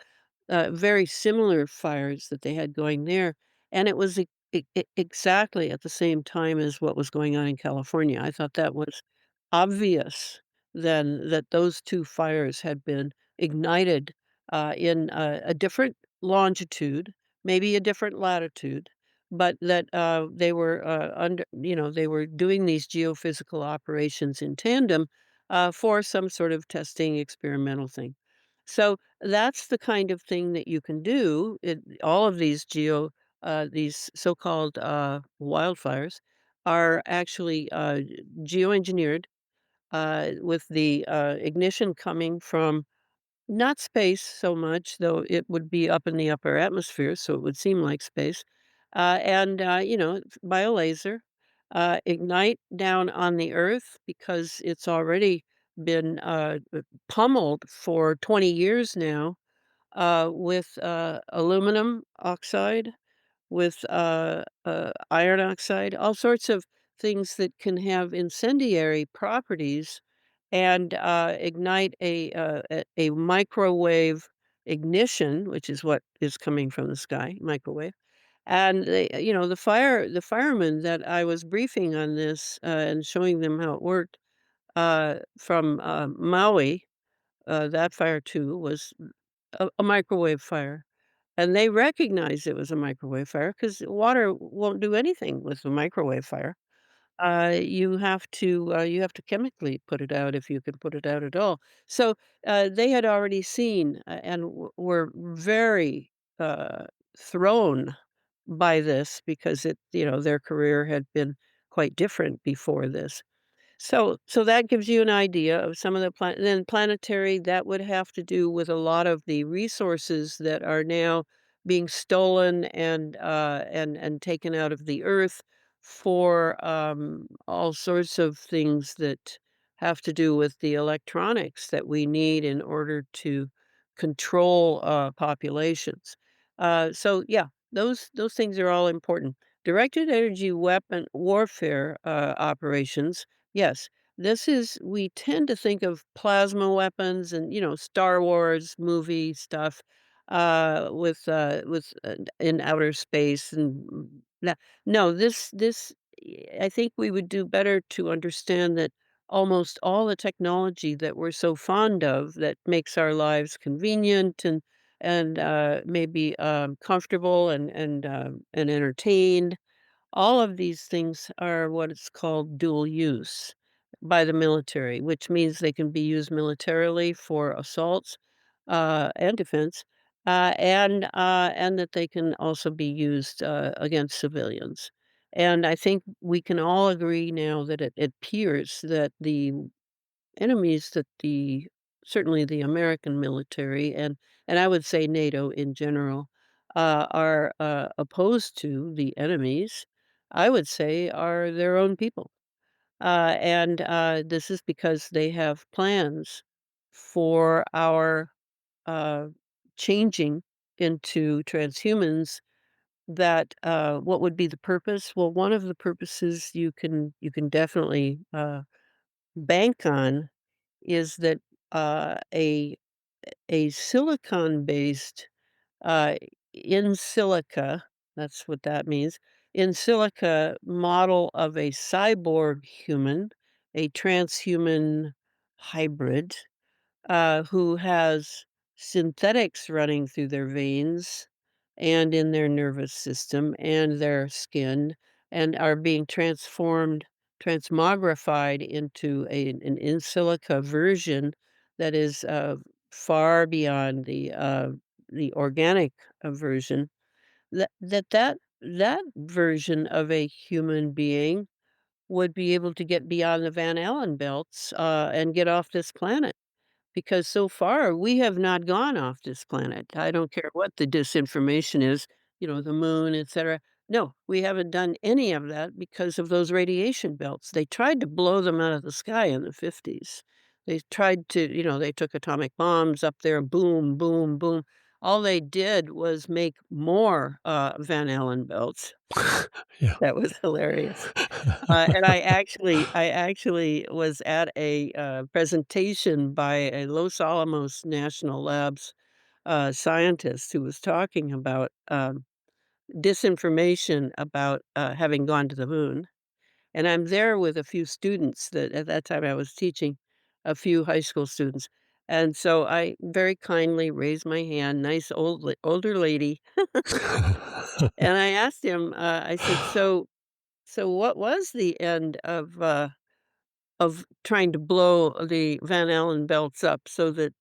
very similar fires that they had going there, and it was exactly at the same time as what was going on in California. I thought that was obvious then that those 2 fires had been ignited, in a different longitude, maybe a different latitude, but that, they were, they were doing these geophysical operations in tandem, for some sort of testing experimental thing. So that's the kind of thing that you can do. All of these so-called, wildfires are actually, geoengineered, with the, ignition coming from not space so much, though it would be up in the upper atmosphere, so it would seem like space. By a laser, ignite down on the Earth because it's already been pummeled for 20 years now with aluminum oxide, with iron oxide, all sorts of things that can have incendiary properties and ignite a microwave ignition, which is what is coming from the sky, microwave. And the firemen that I was briefing on this and showing them how it worked from Maui, that fire too was a microwave fire. And they recognized it was a microwave fire because water won't do anything with a microwave fire. You have to chemically put it out if you can put it out at all. So, they had already seen, and were very, uh, thrown by this because their career had been quite different before this. So that gives you an idea of some of the then planetary, that would have to do with a lot of the resources that are now being stolen and taken out of the earth for, all sorts of things that have to do with the electronics that we need in order to control, populations. Yeah, those things are all important. Directed energy weapon warfare, operations. Yes, we tend to think of plasma weapons and, Star Wars movie stuff, in outer space and no, no, I think we would do better to understand that almost all the technology that we're so fond of that makes our lives convenient and maybe, comfortable and entertained, all of these things are what is called dual use by the military, which means they can be used militarily for assaults, and defense, and that they can also be used, against civilians. And I think we can all agree now that it appears that the enemies that the certainly the American military and I would say NATO in general, are, opposed to the enemies, I would say, are their own people. This is because they have plans for our, uh, changing into transhumans that, what would be the purpose? Well, one of the purposes you can definitely, bank on is that, a silicon-based, uh, in silica, that's what that means, in silica model of a cyborg human, a transhuman hybrid, who has synthetics running through their veins and in their nervous system and their skin and are being transmogrified into an in silica version that is, far beyond the organic, version, that version of a human being would be able to get beyond the Van Allen belts, and get off this planet. Because so far, we have not gone off this planet. I don't care what the disinformation is, the moon, etcetera. No, we haven't done any of that because of those radiation belts. They tried to blow them out of the sky in the '50s. They tried to, they took atomic bombs up there, boom, boom, boom. All they did was make more, Van Allen belts. Yeah. That was hilarious. And I actually was at a, presentation by a Los Alamos National Labs, scientist who was talking about, disinformation about, having gone to the moon, and I'm there with a few students that at that time I was teaching a few high school students, and so I very kindly raised my hand, nice older lady, and I asked him, I said, "So what was the end of trying to blow the Van Allen belts up so that,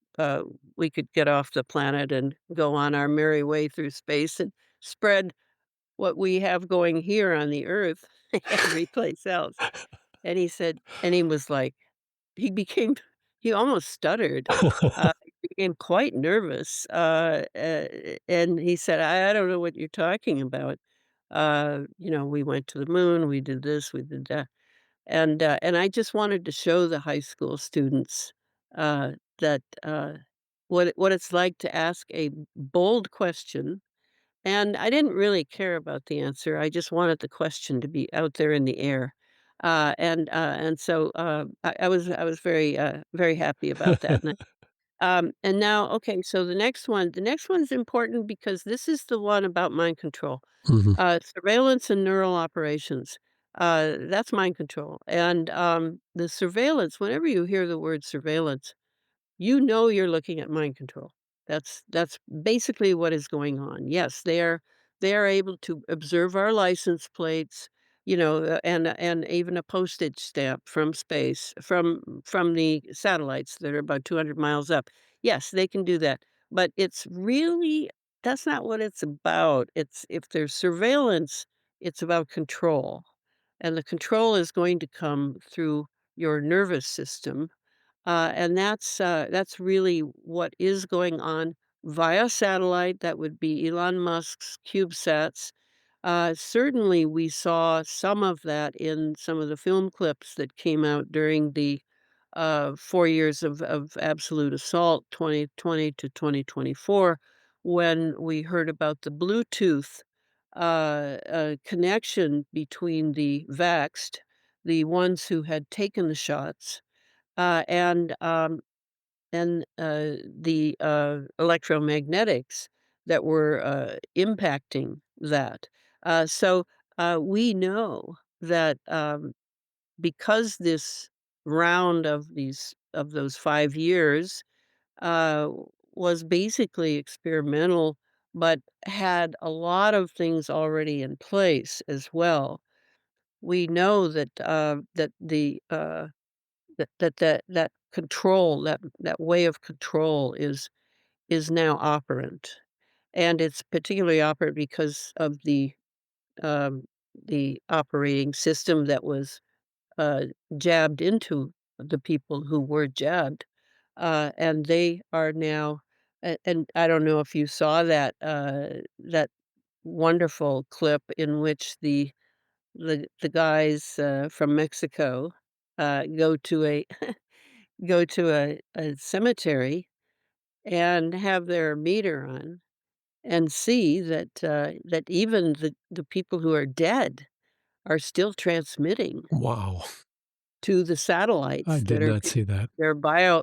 we could get off the planet and go on our merry way through space and spread what we have going here on the Earth every place else?" And he was like he became he almost stuttered, he became quite nervous, and he said, "I don't know what you're talking about. We went to the moon, we did this, we did that." And I just wanted to show the high school students, that, what it's like to ask a bold question, and I didn't really care about the answer, I just wanted the question to be out there in the air. And so, I was very, very happy about that, and now okay, so the next one's important because this is the one about mind control. Mhm. Surveillance and neural operations, that's mind control, and, the surveillance whenever you hear the word surveillance, you're looking at mind control. That's basically what is going on. Yes, they are able to observe our license plates, and even a postage stamp from space, from the satellites that are about 200 miles up. Yes, they can do that, but it's really that's not what it's about. It's if there's surveillance, it's about control, and the control is going to come through your nervous system, and that's really what is going on via satellite. That would be Elon Musk's CubeSats. Certainly, we saw some of that in some of the film clips that came out during the 4 years of absolute assault, 2020 to 2024, when we heard about the Bluetooth connection between the vaxxed, the ones who had taken the shots, uh, and, um, and the, electromagnetics that were, impacting that. We know that, because this round of those 5 years, uh, was basically experimental, but had a lot of things already in place as well. We know that control, that way of control is now operant, and it's particularly operant because of the operating system that was, uh, jabbed into the people who were jabbed, and they are now and I don't know if you saw that wonderful clip in which the guys, from Mexico, go to a go to a cemetery and have their meter on and see that even the people who are dead are still transmitting Wow. to the I satellites that did are not see that. their bio,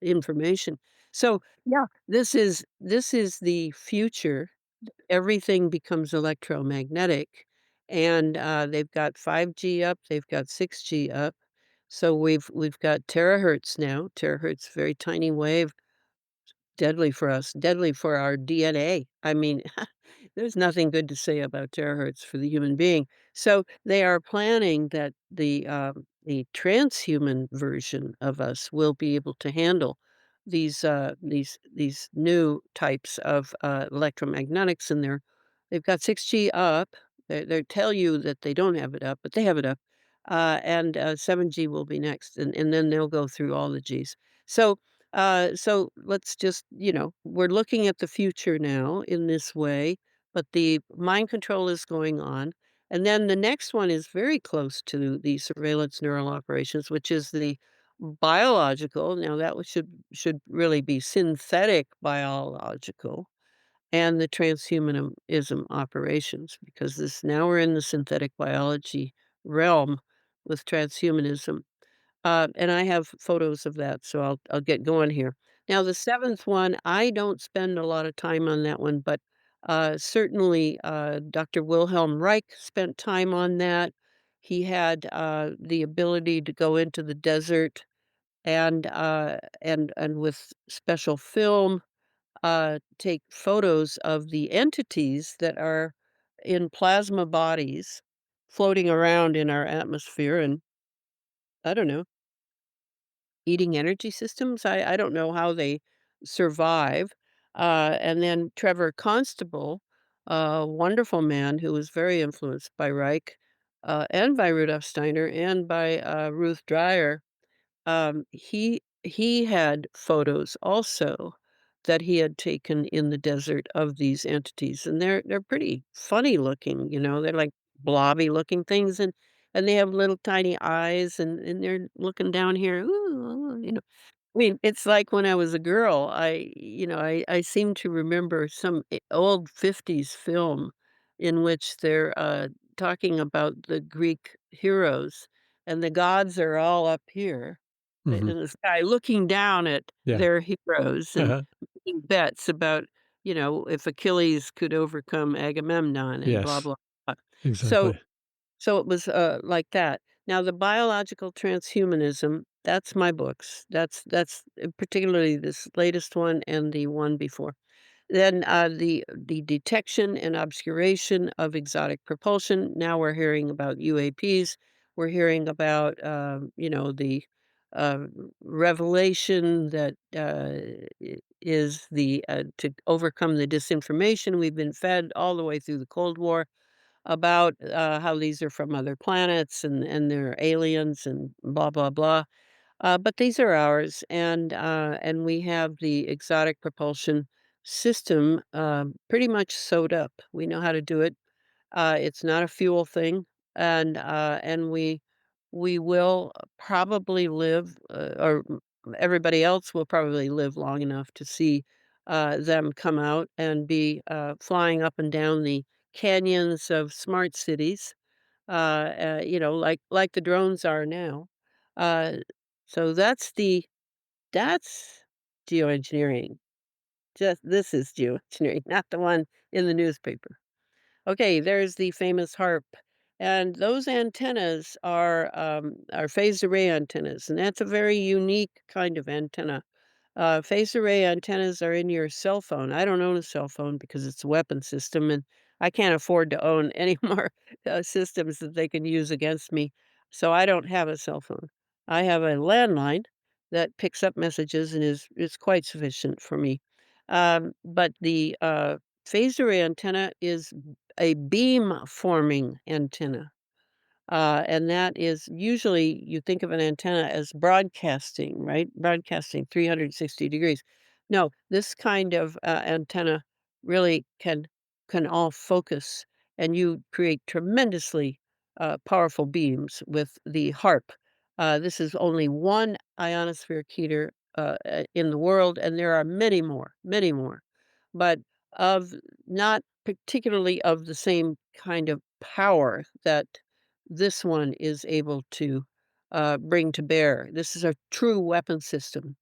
information. So, yeah, this is the future. Everything becomes electromagnetic, and, they've got 5G up, they've got 6G up. So we've got terahertz now. Terahertz, very tiny wave, deadly for us, deadly for our DNA. I mean, There's nothing good to say about terahertz for the human being. So they are planning that the transhuman version of us will be able to handle these new types of electromagnetics, and they've got 6G up. They tell you that they don't have it up, but they have it up, and 7G will be next, and then they'll go through all the Gs. So so let's just, we're looking at the future now in this way, but the mind control is going on. And then the next one is very close to the surveillance neural operations, which is the biological. Now that should really be synthetic biological and the transhumanism operations, because this now we're in the synthetic biology realm with transhumanism. And I have photos of that, so I'll get going here. Now the 7th one, I don't spend a lot of time on that one, but, certainly, Dr. Wilhelm Reich spent time on that. He had, the ability to go into the desert and with special film, take photos of the entities that are in plasma bodies floating around in our atmosphere and, I don't know, eating energy systems? I don't know how they survive. And then Trevor Constable, a wonderful man who was very influenced by Reich, and by Rudolf Steiner and by, Ruth Dreyer. He had photos also that he had taken in the desert of these entities, and they're pretty funny looking, they're like blobby looking things, and they have little tiny eyes, and they're looking down here, "Ooh," I mean, it's like when I was a girl, I seem to remember some old '50s film in which they're, talking about the Greek heroes, and the gods are all up here Mhm. in the sky looking down at Yeah. their heroes and Uh-huh. making bets about, if Achilles could overcome Agamemnon and blah, Yes, blah, blah. So exactly. so it was, like that. Now the biological transhumanism, that's my books. That's particularly this latest one and the one before. Then, the detection and obscuration of exotic propulsion. Now we're hearing about UAPs. We're hearing about, the, uh, revelation that, is to overcome the disinformation we've been fed all the way through the Cold War about, how these are from other planets and they're aliens and blah, blah, blah. But these are ours, and we have the exotic propulsion system, pretty much sewed up. We know how to do it. It's not a fuel thing, and we will probably live, everybody else will probably live long enough to see, them come out and be, flying up and down the canyons of smart cities, like the drones are now. Uh, so that's geoengineering. Just this is geoengineering, not the one in the newspaper. Okay, there's the famous HARP, and those antennas are phased array antennas, and that's a very unique kind of antenna. Phased array antennas are in your cell phone. I don't own a cell phone because it's a weapon system, and I can't afford to own any more systems that they can use against me. So I don't have a cell phone. I have a landline that picks up messages and is quite sufficient for me. But the phased array antenna is a beam forming antenna. And that is usually you think of an antenna as broadcasting, right? Broadcasting 360 degrees. No, this kind of antenna really can all focus, and you create tremendously powerful beams with the HARP. This is only one ionosphere keter in the world, and there are many more, but of not particularly of the same kind of power that this one is able to, bring to bear. This is a true weapon system,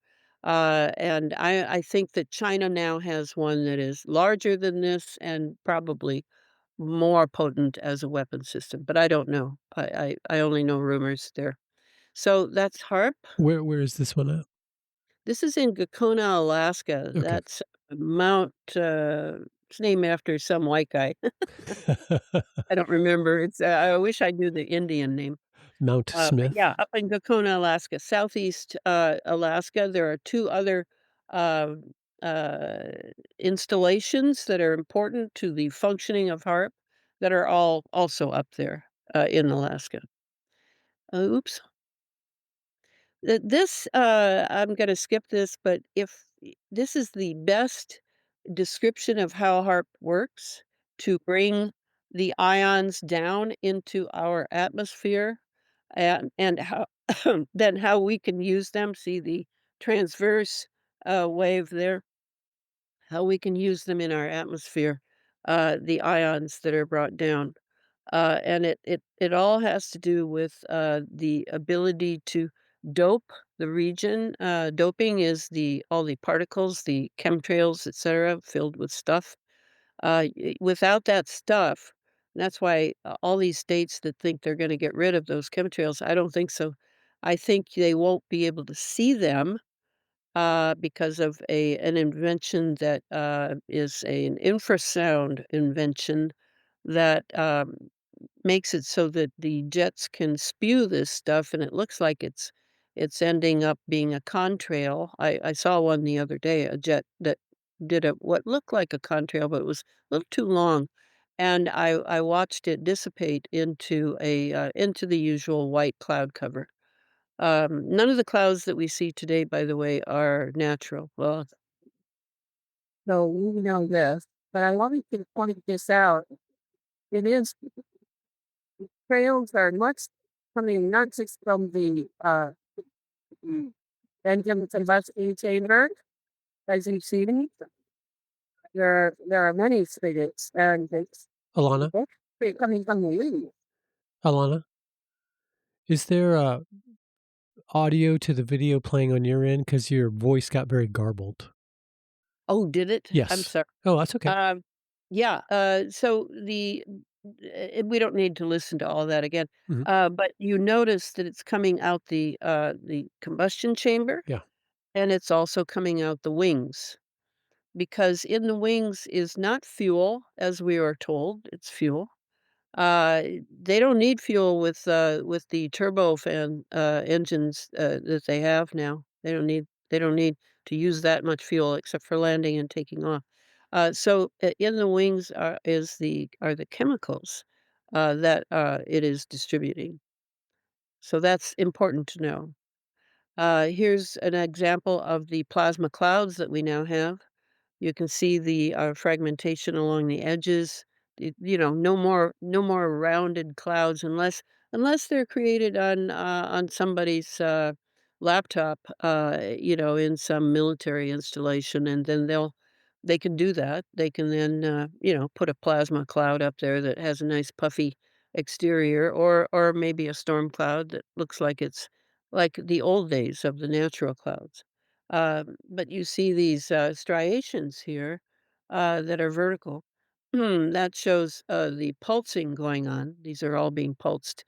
and I think that China now has one that is larger than this and probably more potent as a weapon system, but I don't know. I only know rumors there. So that's HARP. Where is this one at? This is in Gakona, Alaska. Okay. That's Mount, It's named after some white guy. I don't remember. I wish I knew the Indian name. Mount But Smith. yeah, up in Gakona, Alaska, southeast, Alaska, there are 2 other, um, uh, installations that are important to the functioning of HAARP that are all also up there, in Alaska. Oops. I'm gonna skip this, but if this is the best description of how HAARP works to bring the ions down into our atmosphere and how then how we can use them. See the transverse, wave there? How we can use them in our atmosphere, the ions that are brought down. And it all has to do with, the ability to dope the region. Doping is the all the particles, the chemtrails, etcetera, filled with stuff. Without that stuff, and that's why, all these states that think they're gonna get rid of those chemtrails, I don't think so. I think they won't be able to see them, because of an invention that, is an infrasound invention that, makes it so that the jets can spew this stuff, and it looks like it's ending up being a contrail. I saw one the other day, a jet that did a what looked like a contrail, but it was a little too long, and I watched it dissipate into the usual white cloud cover. None of the clouds that we see today, by the way, are natural. Well, so we know this, but I wanted to point this out. It is trails are much coming not just from the engine combustion chamber, as you see. There are many spirits, and it's Alana, coming from the leaves. Alana, is there audio to the video playing on your end? Because your voice got very garbled. Oh, did it? I'm Yes. sorry. Oh, that's okay. Um, yeah. So we don't need to listen to all that again. Mhm. But you notice that it's coming out the combustion chamber, Yeah. and it's also coming out the wings. Because in the wings is not fuel, as we are told, it's fuel. Uh, they don't need fuel with the turbofan, engines, that they have now. They don't need to use that much fuel except for landing and taking off. In the wings are the chemicals, that, it is distributing. So that's important to know. Here's an example of the plasma clouds that we now have. You can see the, fragmentation along the edges. No more rounded clouds unless they're created on somebody's, laptop, in some military installation, and then they can do that. They can then, put a plasma cloud up there that has a nice puffy exterior or maybe a storm cloud that looks like it's like the old days of the natural clouds. But you see these, striations here, that are vertical. That shows, the pulsing going on. These are all being pulsed,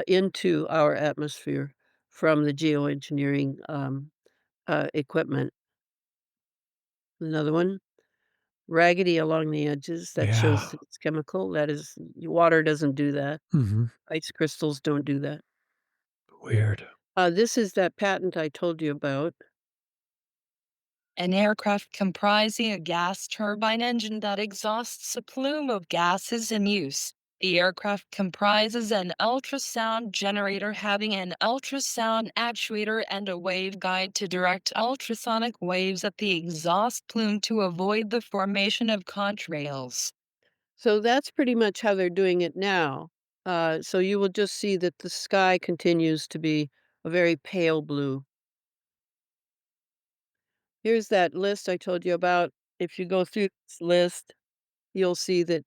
into our atmosphere from the geoengineering, equipment. Another one, raggedy along the edges. That shows Yeah. that it's chemical. That is water doesn't do that. Mhm. Ice crystals don't do that. Weird. This is that patent I told you about. An aircraft comprising a gas turbine engine that exhausts a plume of gases in use. The aircraft comprises an ultrasound generator having an ultrasound actuator and a waveguide to direct ultrasonic waves at the exhaust plume to avoid the formation of contrails. So that's pretty much how they're doing it now. So you will just see that the sky continues to be a very pale blue. Here's that list I told you about. If you go through this list, you'll see that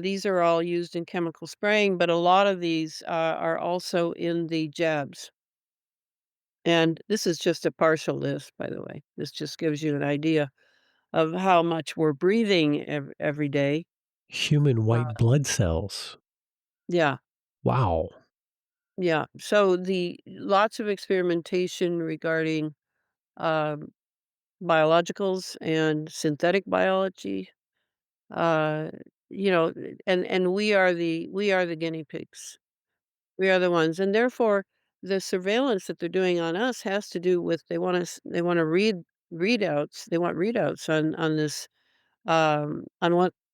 these are all used in chemical spraying, but a lot of these are also in the jabs. And this is just a partial list, by the way. This just gives you an idea of how much we're breathing every day. Human Uh, white blood cells. yeah, Wow. yeah. So the lots of experimentation regarding um, biologicals and synthetic biology. Uh, you know, and we are the guinea pigs. We are the ones, and therefore, the surveillance that they're doing on us has to do with they wanna readouts they want readouts on this, on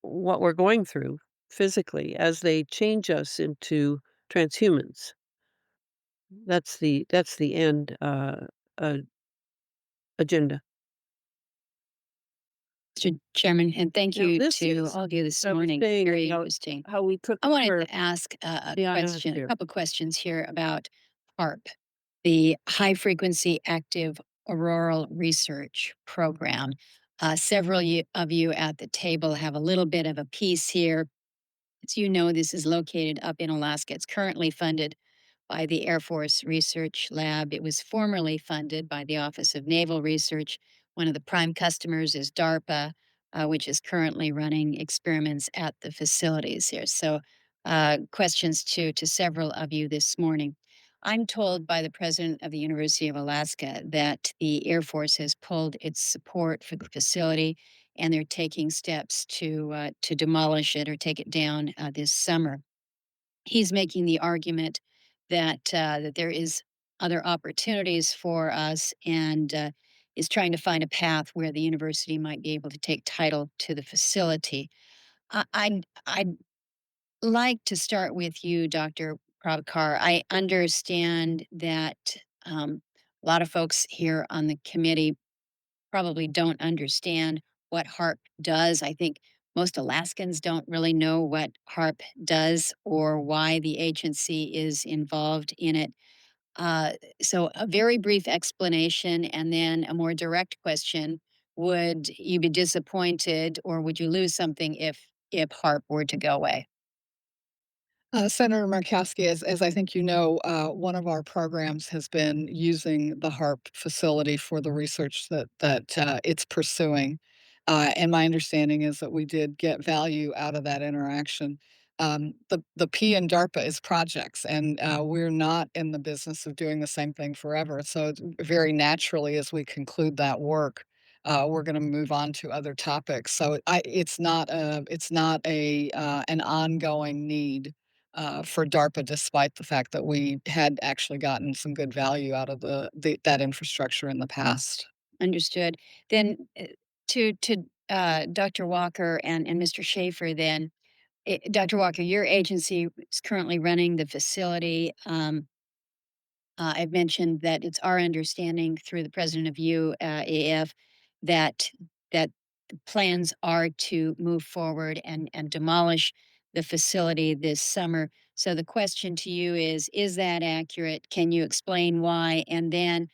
what we're going through physically as they change us into transhumans. That's the end, uh, agenda. Mr. Chairman, and thank Now you this to is all of you this what I was morning. saying Very about interesting. how we took I wanted over to ask a the question, a ionosphere. couple questions here about HARP, the High Frequency Active Auroral Research Program. Of you at the table have a little bit of a piece here. As you know, this is located up in Alaska. It's currently funded by the Air Force Research Lab. It was formerly funded by the Office of Naval Research. One of the prime customers is DARPA, which is currently running experiments at the facilities here. So, questions to several of you this morning. I'm told by the president of the University of Alaska that the Air Force has pulled its support for the facility, and they're taking steps to demolish it or take it down this summer. He's making the argument that there is other opportunities for us, and is trying to find a path where the university might be able to take title to the facility. I'd like to start with you, Dr. Prabhakar. I understand that a lot of folks here on the committee probably don't understand what HARP does. I think most Alaskans don't really know what HARP does or why the agency is involved in it. Uh, so, a very brief explanation and then a more direct question. Would you be disappointed or would you lose something if HARP were to go away? Senator Murkowski, as I think you know, one of our programs has been using the HARP facility for the research that it's pursuing, and my understanding is that we did get value out of that interaction. The P in DARPA is projects, and we're not in the business of doing the same thing forever. So very naturally, as we conclude that work, we're going to move on to other topics. So it's not an ongoing need for DARPA, despite the fact that we had actually gotten some good value out of that infrastructure in the past. Understood. Then to Dr. Walker and Mr. Schaefer, then, Dr. Walker, your agency is currently running the facility. I've mentioned that it's our understanding through the president of UAF that that the plans are to move forward and demolish the facility this summer. So the question to you is that accurate? Can you explain why? And then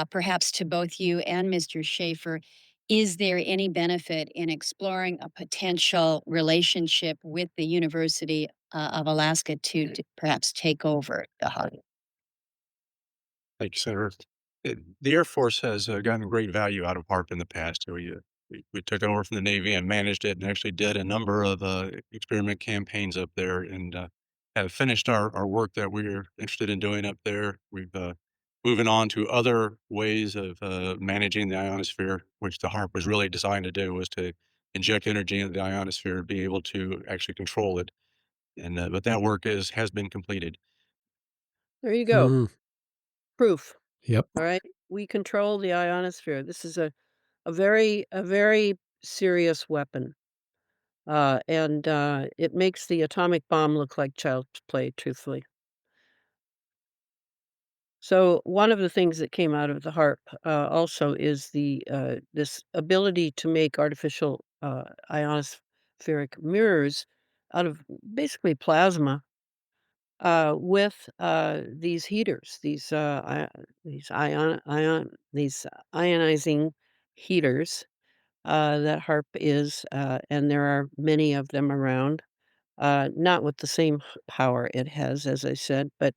perhaps to both you and Mr. Schaefer, is there any benefit in exploring a potential relationship with the University of Alaska to perhaps take over the hub? Thank you, Senator. The Air Force has gotten great value out of HARP in the past. We took over from the Navy and managed it and actually did a number of experiment campaigns up there and have finished our work that we were interested in doing up there. We've moving on to other ways of managing the ionosphere, which the HARP was really designed to do, was to inject energy into the ionosphere and be able to actually control it. And but that work has been completed. There you go. Mm, Proof, yep. alright? We control the ionosphere. This is a very serious weapon, and it makes the atomic bomb look like child's play, truthfully. So, one of the things that came out of the HARP, also is this ability to make artificial, ionospheric mirrors out of basically plasma, with, these heaters, these ionizing heaters, that HARP is, and there are many of them around, not with the same power it has, as I said, but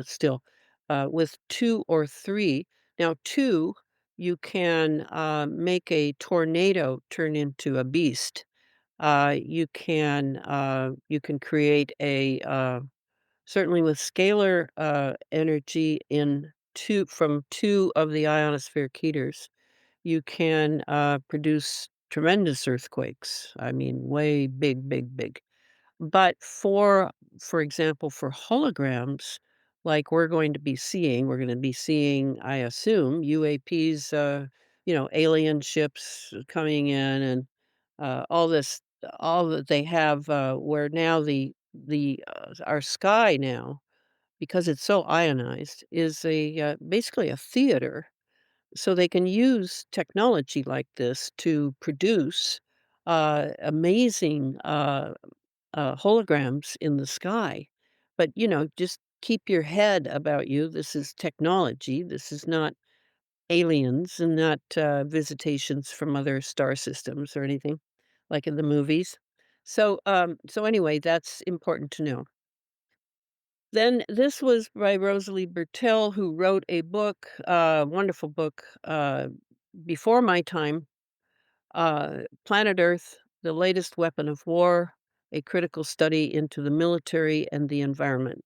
still, with 2 or 3. Now 2, you can, make a tornado turn into a beast. You can create certainly with scalar, energy in 2 from 2 of the ionospheric heaters, you can, produce tremendous earthquakes. I mean, way big, big, big. But for example, for holograms, like we're gonna be seeing, I assume, UAPs, alien ships coming in and all this, all that they have, where now our sky now, because it's so ionized, is basically a theater. So they can use technology like this to produce amazing holograms in the sky. But, just keep your head about you. This is technology. This is not aliens and not visitations from other star systems or anything like in the movies. So anyway, that's important to know. Then this was by Rosalie Bertell, who wrote a book, wonderful book, before my time, Planet Earth, The Latest Weapon of War, a critical study into the military and the environment.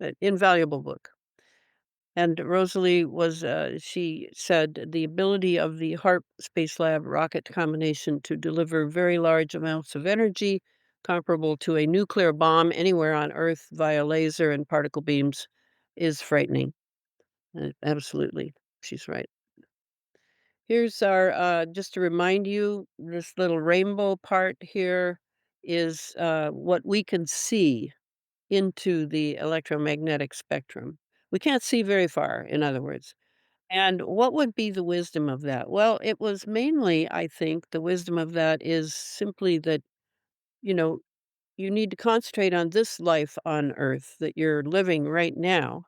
An invaluable book. And Rosalie she said, the ability of the HARP Space Lab rocket combination to deliver very large amounts of energy comparable to a nuclear bomb anywhere on Earth via laser and particle beams is frightening. Absolutely. She's right. Here's our, just to remind you, this little rainbow part here is what we can see into the electromagnetic spectrum. We can't see very far, in other words. And what would be the wisdom of that? Well, it was mainly, I think, the wisdom of that is simply that, you know, you need to concentrate on this life on Earth that you're living right now,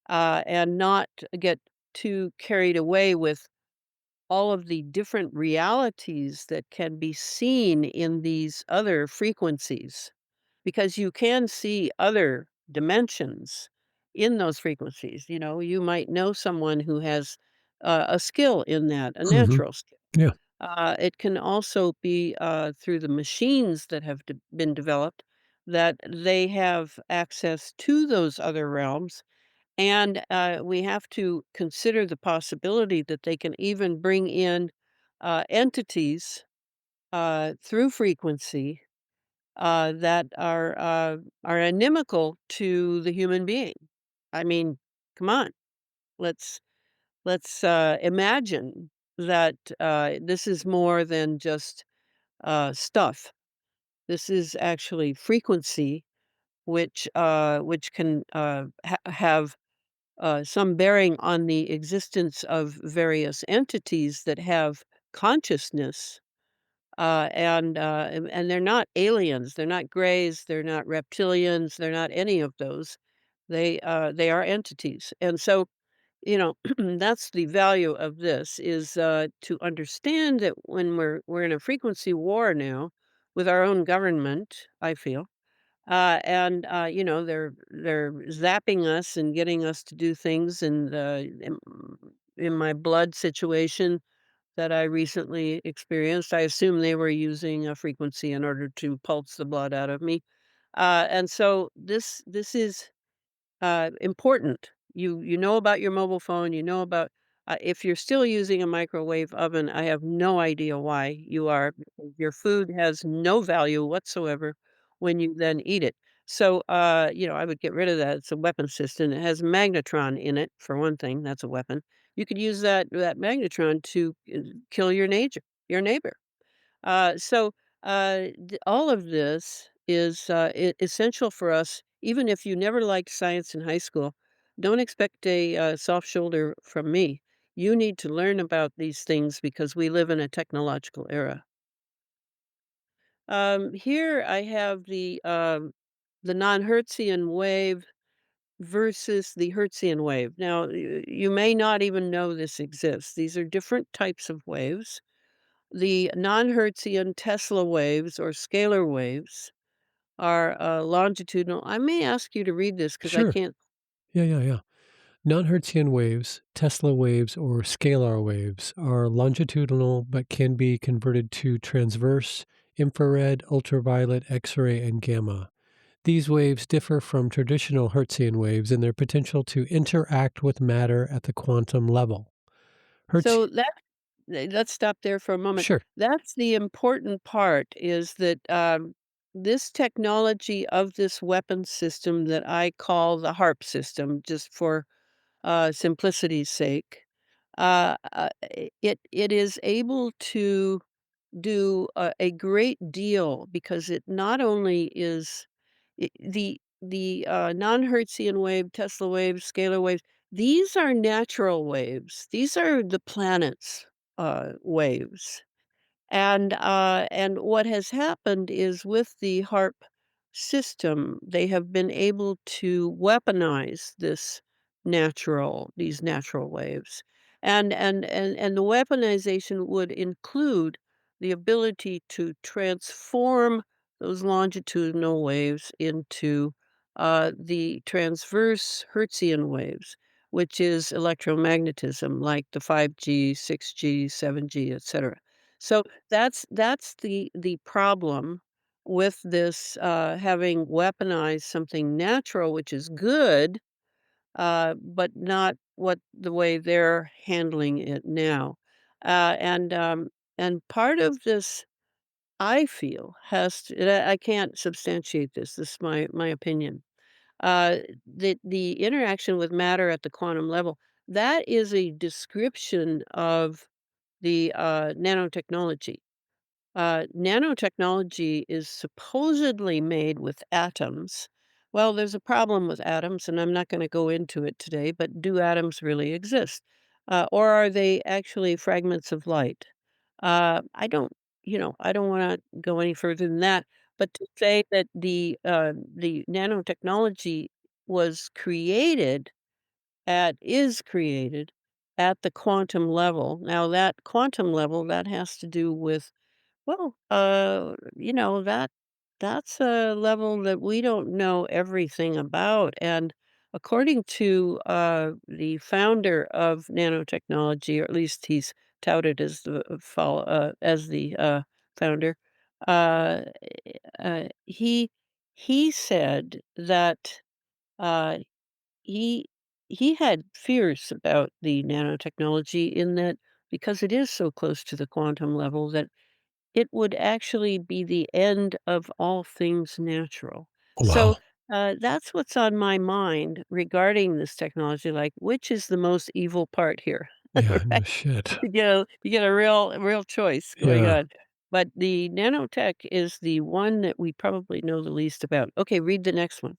and not get too carried away with all of the different realities that can be seen in these other frequencies, because you can see other dimensions in those frequencies. You might know someone who has a skill in that, a Mhm. natural skill. Yeah. It can also be through the machines that have been developed, that they have access to those other realms. And we have to consider the possibility that they can even bring in entities through frequency that are inimical to the human being. I mean, come on, let's let's imagine that this is more than just stuff. This is actually frequency, which can have some bearing on the existence of various entities that have consciousness, and they're not aliens, they're not grays, they're not reptilians, they're not any of those. They are entities, and so that's the value of this is to understand that when we're in a frequency war now with our own government, I feel, and they're zapping us and getting us to do things, and in my blood situation that I recently experienced, I assume they were using a frequency in order to pulse the blood out of me. And so this is important. You know about your mobile phone, you know about if you're still using a microwave oven, I have no idea why you are. Because your food has no value whatsoever when you then eat it. So, I would get rid of that. It's a weapon system. It has magnetron in it, for one thing. That's a weapon. You could use that magnetron to kill your neighbor. All of this is essential for us. Even if you never liked science in high school, don't expect a soft shoulder from me. You need to learn about these things because we live in a technological era. Here I have the non-Hertzian wave versus the Hertzian wave. Now, you may not even know this exists. These are different types of waves. The non-Hertzian Tesla waves or scalar waves are longitudinal. I may ask you to read this because I Sure. can't. Yeah, yeah, yeah. Non-Hertzian waves, Tesla waves, or scalar waves are longitudinal but can be converted to transverse, infrared, ultraviolet, X-ray, and gamma. These waves differ from traditional Hertzian waves in their potential to interact with matter at the quantum level. Hertz So let's stop there for a moment. Sure. That's the important part is that, this technology of this weapon system that I call the HARP system, just for, simplicity's sake, it is able to do a great deal because it not only is non-Hertzian wave, Tesla waves, scalar waves, these are natural waves. These are the planet's waves. And what has happened is with the HARP system, they have been able to weaponize these natural waves. And the weaponization would include the ability to transform those longitudinal waves into the transverse Hertzian waves, which is electromagnetism, like the 5G, 6G, 7G, etc. So that's the problem with this, having weaponized something natural, which is good, but not what the way they're handling it now. And part of this, I feel, has to, and I can't substantiate this. This is my opinion. The interaction with matter at the quantum level, that is a description of the nanotechnology. Nanotechnology is supposedly made with atoms. Well, there's a problem with atoms, and I'm not going to go into it today, but do atoms really exist? Or are they actually fragments of light? I don't, I don't want to go any further than that. But to say that the nanotechnology was created is created at the quantum level. Now, that quantum level, that has to do with, well, that's a level that we don't know everything about. And according to the founder of nanotechnology, or at least he's touted as the founder, uh, he said that uh, he he had fears about the nanotechnology in that because it is so close to the quantum level that it would actually be the end of all things natural. So, Wow. that's what's on my mind regarding this technology, like, which is the most evil part here, Yeah, no right? shit. You get a real choice going Yeah. on. But the nanotech is the one that we probably know the least about. Okay, read the next one.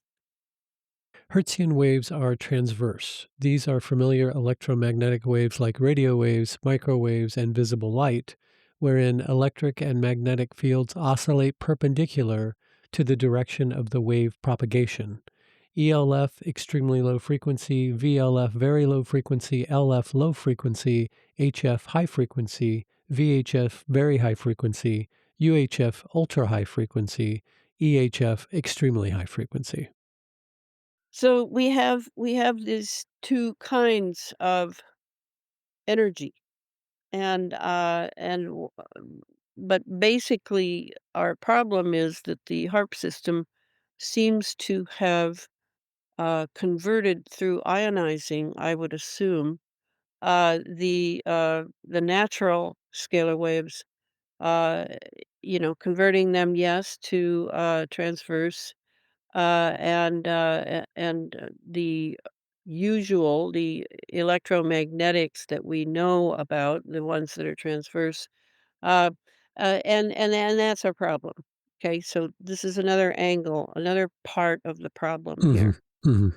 Hertzian waves are transverse. These are familiar electromagnetic waves like radio waves, microwaves, and visible light, wherein electric and magnetic fields oscillate perpendicular to the direction of the wave propagation. ELF, extremely low frequency, VLF, very low frequency, LF, low frequency, HF, high frequency, VHF, very high frequency, UHF, ultra high frequency, EHF, extremely high frequency. So we have these two kinds of energy, but basically our problem is that the HARP system seems to have converted through ionizing, I would assume, the natural scalar waves, uh, converting them, yes, to transverse, and the electromagnetics that we know about, the ones that are transverse, uh, and that's our problem. Okay, so this is another angle, another part of the problem Mhm, here. mhm.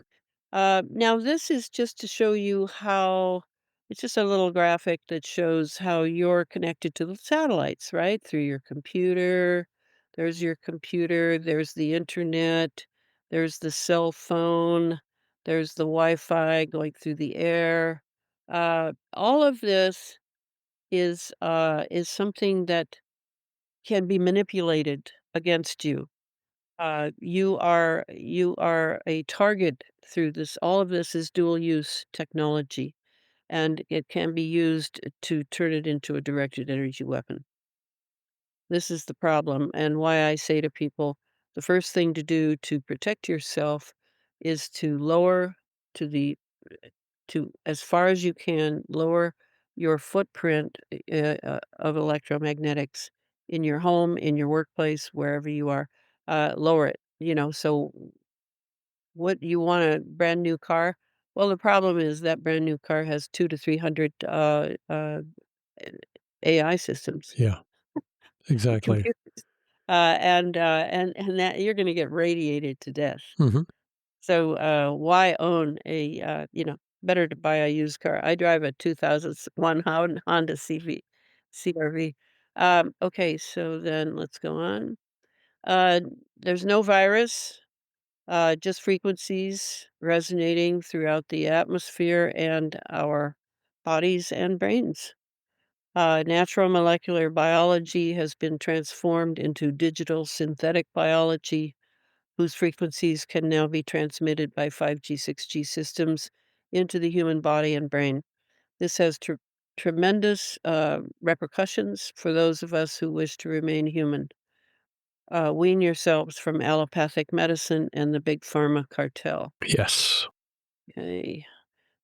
Now this is just to show you how it's just a little graphic that shows how you're connected to the satellites, right? Through your computer. There's your computer, there's the internet, there's the cell phone, there's the Wi-Fi going through the air. All of this is something that can be manipulated against you. You are a target through this. All of this is dual use technology, and it can be used to turn it into a directed energy weapon. This is the problem, and why I say to people, the first thing to do to protect yourself is to lower to the to as far as you can lower your footprint of electromagnetics in your home, in your workplace, wherever you are, lower it. So what you want a brand new car? Well, the problem is that brand new car has 2 to 300 AI systems, Yeah, exactly. computers, and that you're going to get radiated to death. Mhm. So, why own better to buy a used car. I drive a 2001 Honda CR-V. Okay, so then let's go on. Uh, there's no virus, just frequencies resonating throughout the atmosphere and our bodies and brains. Natural molecular biology has been transformed into digital synthetic biology whose frequencies can now be transmitted by 5G, 6G systems into the human body and brain. This has tremendous repercussions for those of us who wish to remain human. Wean yourselves from allopathic medicine and the big pharma cartel. Yes. Okay.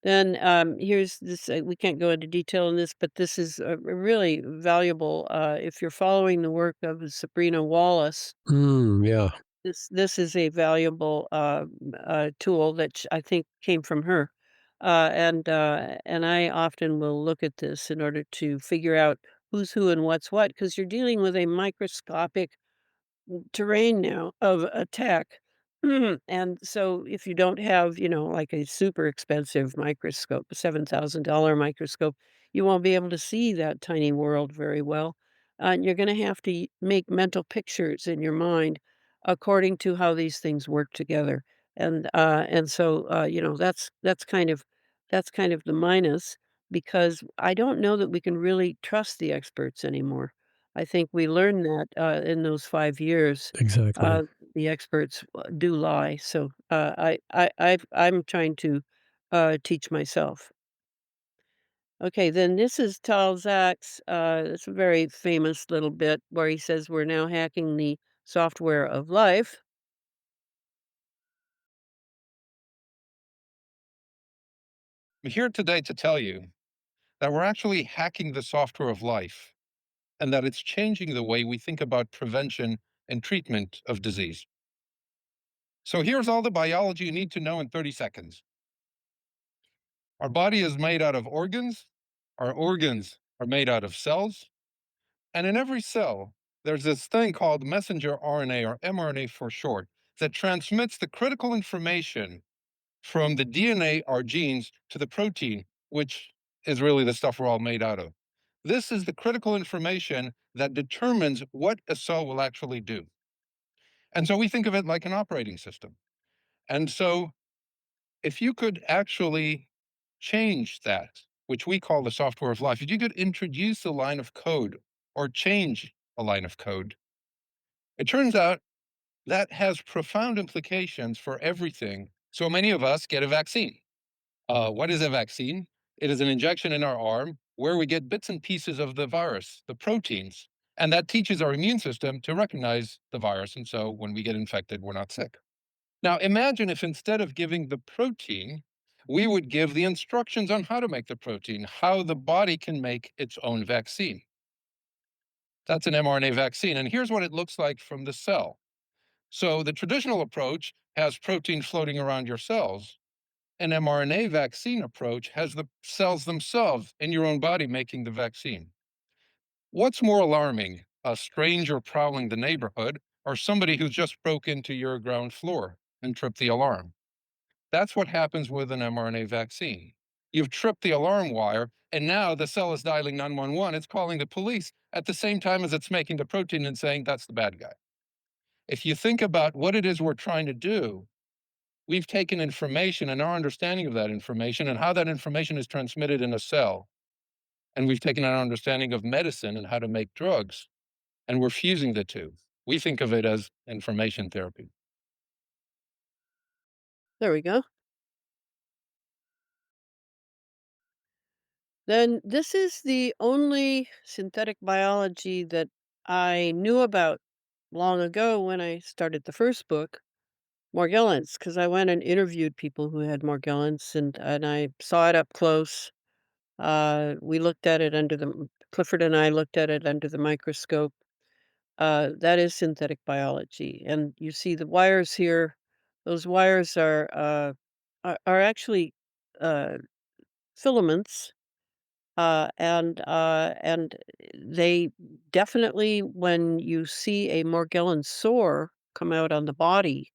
Then here's this. We can't go into detail on this, but this is really valuable. If you're following the work of Sabrina Wallace, Yeah. this is a valuable, tool that I think came from her, and I often will look at this in order to figure out who's who and what's what, because you're dealing with a microscopic terrain now of attack. And so if you don't have, like a super expensive microscope, a $7,000 microscope, you won't be able to see that tiny world very well. And you're going to have to make mental pictures in your mind according to how these things work together. And so that's kind of the minus, because I don't know that we can really trust the experts anymore. I think we learned that, in those 5 years, Exactly. uh, the experts, do lie, so, I'm trying to, teach myself. Okay, then this is Tal Zach's, it's a very famous little bit where he says we're now hacking the software of life. I'm here today to tell you that we're actually hacking the software of life and that it's changing the way we think about prevention and treatment of disease. So here's all the biology you need to know in 30 seconds. Our body is made out of organs, our organs are made out of cells, and in every cell, there's this thing called messenger RNA or mRNA for short that transmits the critical information from the DNA, our genes, to the protein, which is really the stuff we're all made out of. This is the critical information that determines what a cell will actually do. And so we think of it like an operating system. And so if you could actually change that, which we call the software of life, if you could introduce a line of code or change a line of code, it turns out that has profound implications for everything. So many of us get a vaccine. What is a vaccine? It is an injection in our arm where we get bits and pieces of the virus, the proteins, and that teaches our immune system to recognize the virus. And so when we get infected, we're not sick. Now, imagine if instead of giving the protein, we would give the instructions on how to make the protein, how the body can make its own vaccine. That's an mRNA vaccine. And here's what it looks like from the cell. So the traditional approach has protein floating around your cells. An mRNA vaccine approach has the cells themselves in your own body making the vaccine. What's more alarming, a stranger prowling the neighborhood or somebody who's just broke into your ground floor and tripped the alarm? That's what happens with an mRNA vaccine. You've tripped the alarm wire, and now the cell is dialing 911. It's calling the police at the same time as it's making the protein and saying that's the bad guy. If you think about what it is we're trying to do, we've taken information and our understanding of that information and how that information is transmitted in a cell. And we've taken our understanding of medicine and how to make drugs, and we're fusing the two. We think of it as information therapy. There we go. Then this is the only synthetic biology that I knew about long ago when I started the first book, Morgellons, because I went and interviewed people who had Morgellons, and I saw it up close. We looked at it under the Clifford and I looked at it under the microscope. That is synthetic biology, and you see the wires here. Those wires are actually uh, filaments, and they definitely, when you see a Morgellons sore come out on the body,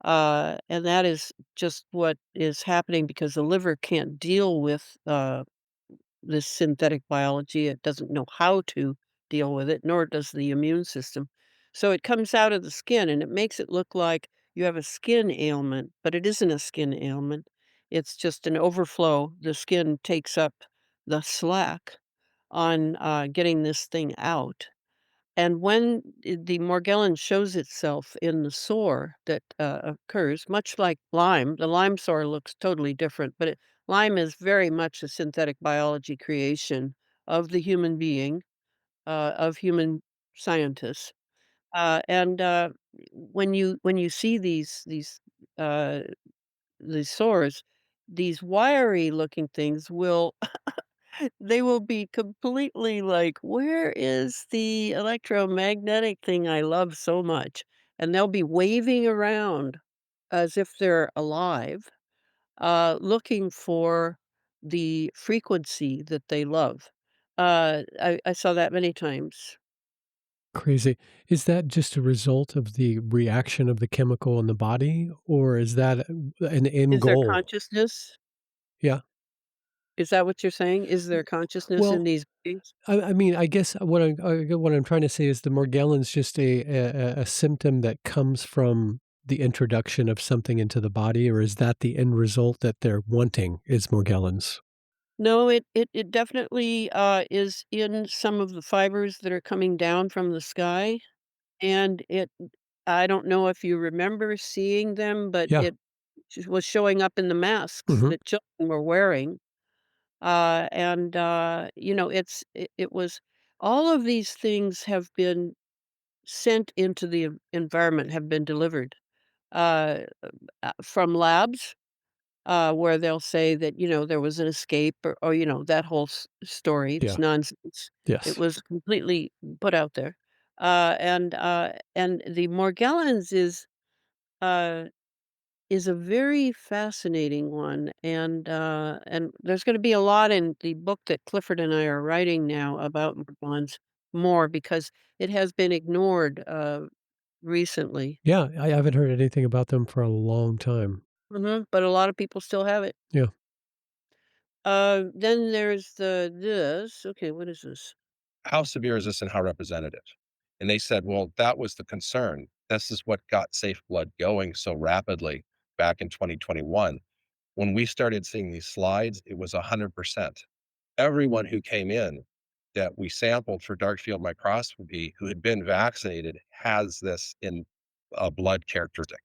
and that is just what is happening because the liver can't deal with this synthetic biology. It doesn't know how to deal with it, nor does the immune system. So it comes out of the skin and it makes it look like you have a skin ailment, but it isn't a skin ailment. It's just an overflow. The skin takes up the slack on getting this thing out. And when the Morgellon shows itself in the sore that occurs, much like Lyme, the Lyme sore looks totally different, but Lyme is very much a synthetic biology creation of the human being, of human scientists. And when you see uh, these sores, these wiry looking things will they will be completely like, "Where is the electromagnetic thing I love so much?" And they'll be waving around as if they're alive, looking for the frequency that they love. I saw that many times. Crazy. Is that just a result of the reaction of the chemical in the body, or is that an end Is there goal? consciousness? Yeah. Is that what you're saying? Is there consciousness in Well, these beings? I mean, I guess what I'm trying to say is the Morgellons just a symptom that comes from the introduction of something into the body, or is that the end result that they're wanting is Morgellons? No, it definitely, is in some of the fibers that are coming down from the sky. And I don't know if you remember seeing them, but Yeah. it was showing up in the masks Mhm. that children were wearing. It was all of these things have been sent into the environment, have been delivered, uh, from labs, where they'll say that, there was an escape or that whole story. It's Yeah. nonsense. It Yes. was completely put out there. And the Morgellons uh, is a very fascinating one, and there's going to be a lot in the book that Clifford and I are writing now about Morgellons more because it has been ignored recently. Yeah, I haven't heard anything about them for a long time. But a lot of people still have it. Yeah. Then there's this. Okay, what is this? How severe is this and how representative? And they said, well, that was the concern. This is what got safe blood going so rapidly back in 2021. When we started seeing these slides, it was 100%. Everyone who came in that we sampled for dark field microscopy who had been vaccinated has this in a blood characteristic.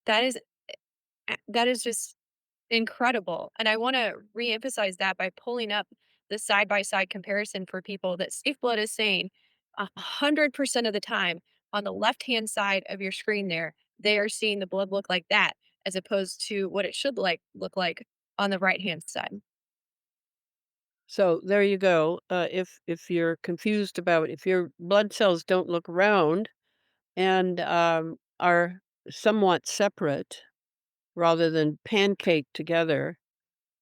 That is that is just incredible, and I wanna reemphasize that by pulling up the side by side comparison for people that Safe Blood is saying 100% of the time on the left-hand side of your screen there, they are seeing the blood look like that as opposed to what it should look like on the right-hand side. So there you go. If you're confused about if your blood cells don't look round and are somewhat separate rather than pancaked together,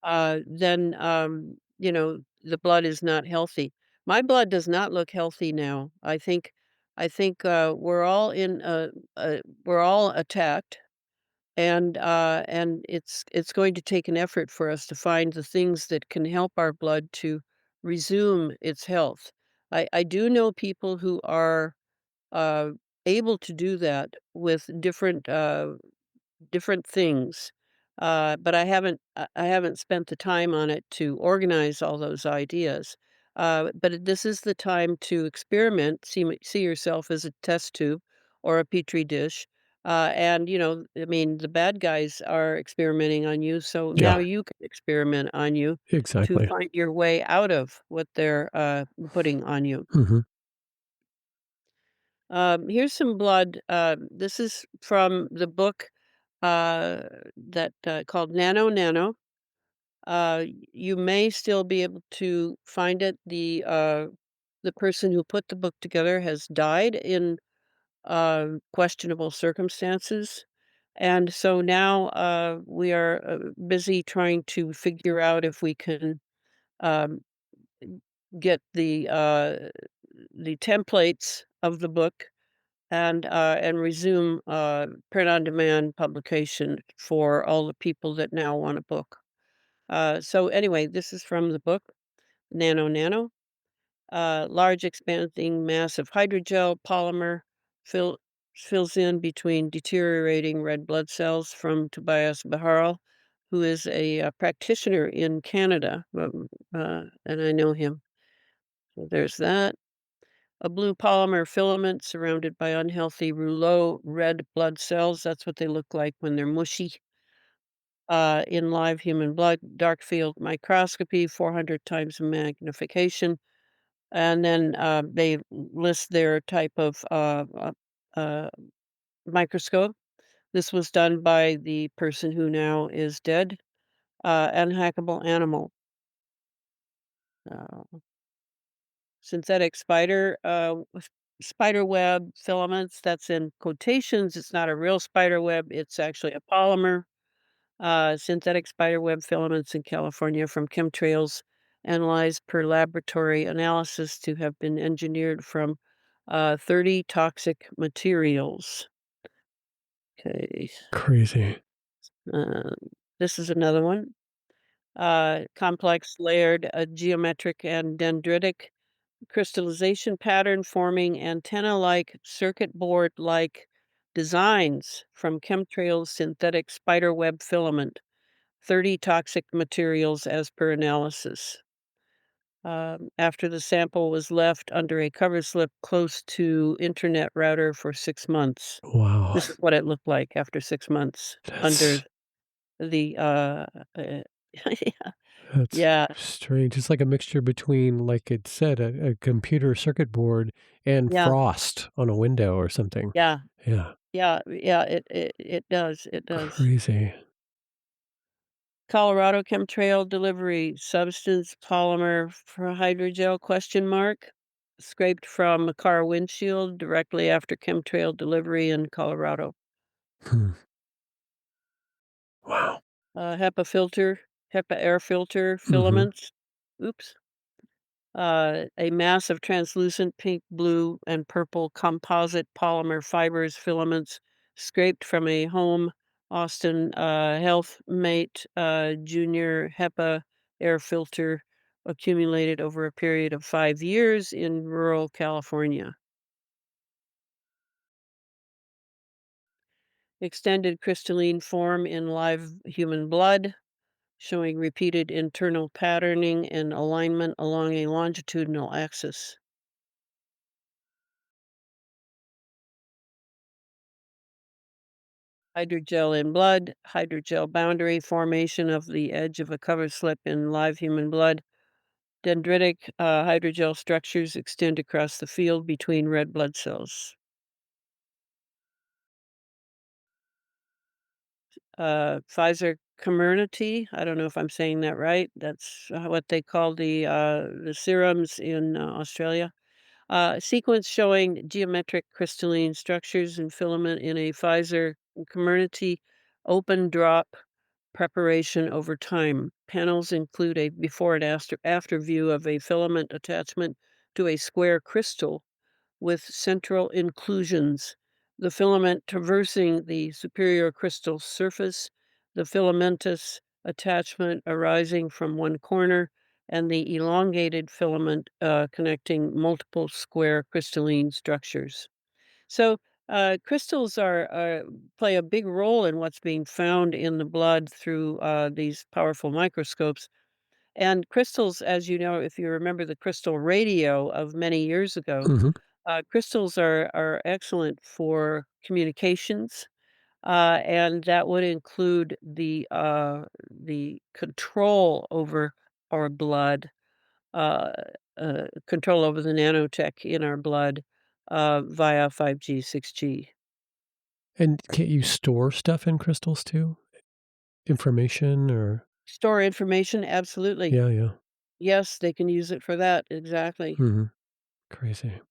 then the blood is not healthy. My blood does not look healthy now. I think we're all attacked, and it's going to take an effort for us to find the things that can help our blood to resume its health. I do know people who are uh, able to do that with different things, but I haven't spent the time on it to organize all those ideas. This is the time to experiment, see yourself as a test tube or a petri dish, and, I mean, the bad guys are experimenting on you, so now Yeah, you can experiment on you to exactly. find your way out of what they're, putting on you. Mhm. Here's some blood. This is from the book uh, that called Nano Nano. You may still be able to find it. The person who put the book together has died in questionable circumstances. And so now we are busy trying to figure out if we can um, get the templates of the book and resume print on demand publication for all the people that now want a book. So anyway, this is from the book Nano Nano. Large expanding mass of hydrogel polymer fill, fills in between deteriorating red blood cells, from Tobias Baharal, who is a, practitioner in Canada, and I know him. So there's that. A blue polymer filament surrounded by unhealthy rouleau red blood cells. That's what they look like when they're mushy. In live human blood, dark field microscopy, 400 times magnification. And then they list their type of uh, microscope. This was done by the person who now is dead. Unhackable animal. Uh, Synthetic spider web filaments. That's in quotations. It's not a real spider web. It's actually a polymer. Synthetic spider web filaments in California from chemtrails analyzed per laboratory analysis to have been engineered from 30 toxic materials. Okay. Crazy. Uh, this is another one. Complex layered geometric and dendritic crystallization pattern forming antenna-like circuit board-like designs from chemtrails synthetic spiderweb filament. 30 toxic materials as per analysis. After the sample was left under a cover slip close to internet router for 6 months. Wow. This is what it looked like after 6 months under That's the, yeah. that's Yeah, strange. It's like a mixture between, like it said, a computer circuit board and yeah, frost on a window or something. yeah, Yeah. yeah, it does, it does. Crazy. Colorado chemtrail delivery substance polymer for hydrogel question mark, scraped from a car windshield directly after chemtrail delivery in Colorado. Hmm. Wow. HEPA filter, HEPA air filter Mhm. filaments. Oops. A mass of translucent pink, blue, and purple composite polymer fibers filaments scraped from a home Austin Health Mate Junior HEPA air filter accumulated over a period of 5 years in rural California. Extended crystalline form in live human blood, showing repeated internal patterning and alignment along a longitudinal axis. Hydrogel in blood, hydrogel boundary formation of the edge of a cover slip in live human blood. Dendritic hydrogel structures extend across the field between red blood cells. Pfizer Comirnaty, I don't know if I'm saying that right. That's what they call the serums in Australia. Sequence showing geometric crystalline structures and filament in a Pfizer Comirnaty open drop preparation over time. Panels include a before and after view of a filament attachment to a square crystal with central inclusions. The filament traversing the superior crystal surface, the filamentous attachment arising from one corner, and the elongated filament connecting multiple square crystalline structures. So, crystals play a big role in what's being found in the blood through these powerful microscopes. And crystals, as you know, if you remember the crystal radio of many years ago, Mhm. crystals are excellent for communications, and that would include the control over our blood, uh, control over the nanotech in our blood via 5G, 6G. And can't you store stuff in crystals too? Information or Store information, absolutely. Yeah, yeah. Yes, they can use it for that, exactly. Mhm. Crazy.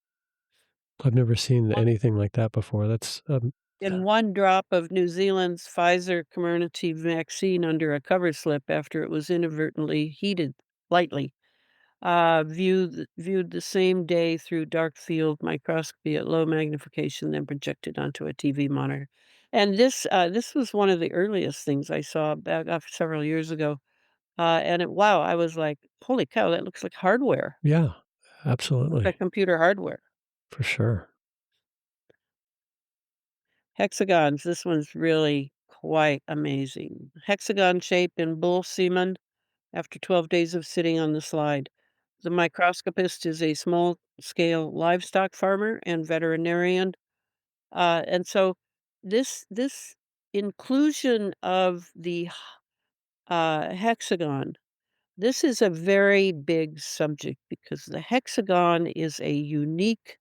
I've never seen One anything like that before. That's, in 1 drop of New Zealand's Pfizer Comirnaty vaccine under a cover slip after it was inadvertently heated lightly, viewed the same day through dark field microscopy at low magnification, then projected onto a TV monitor. And this was one of the earliest things I saw back several years ago, and wow, I was like, "Holy cow, that looks like hardware." yeah, Looks like absolutely. computer hardware. For sure. Hexagons, this one's really quite amazing. Hexagon shape in bull semen after 12 days of sitting on the slide. The microscopist is a small scale livestock farmer and veterinarian. And so this inclusion of the hexagon, this is a very big subject because the hexagon is a unique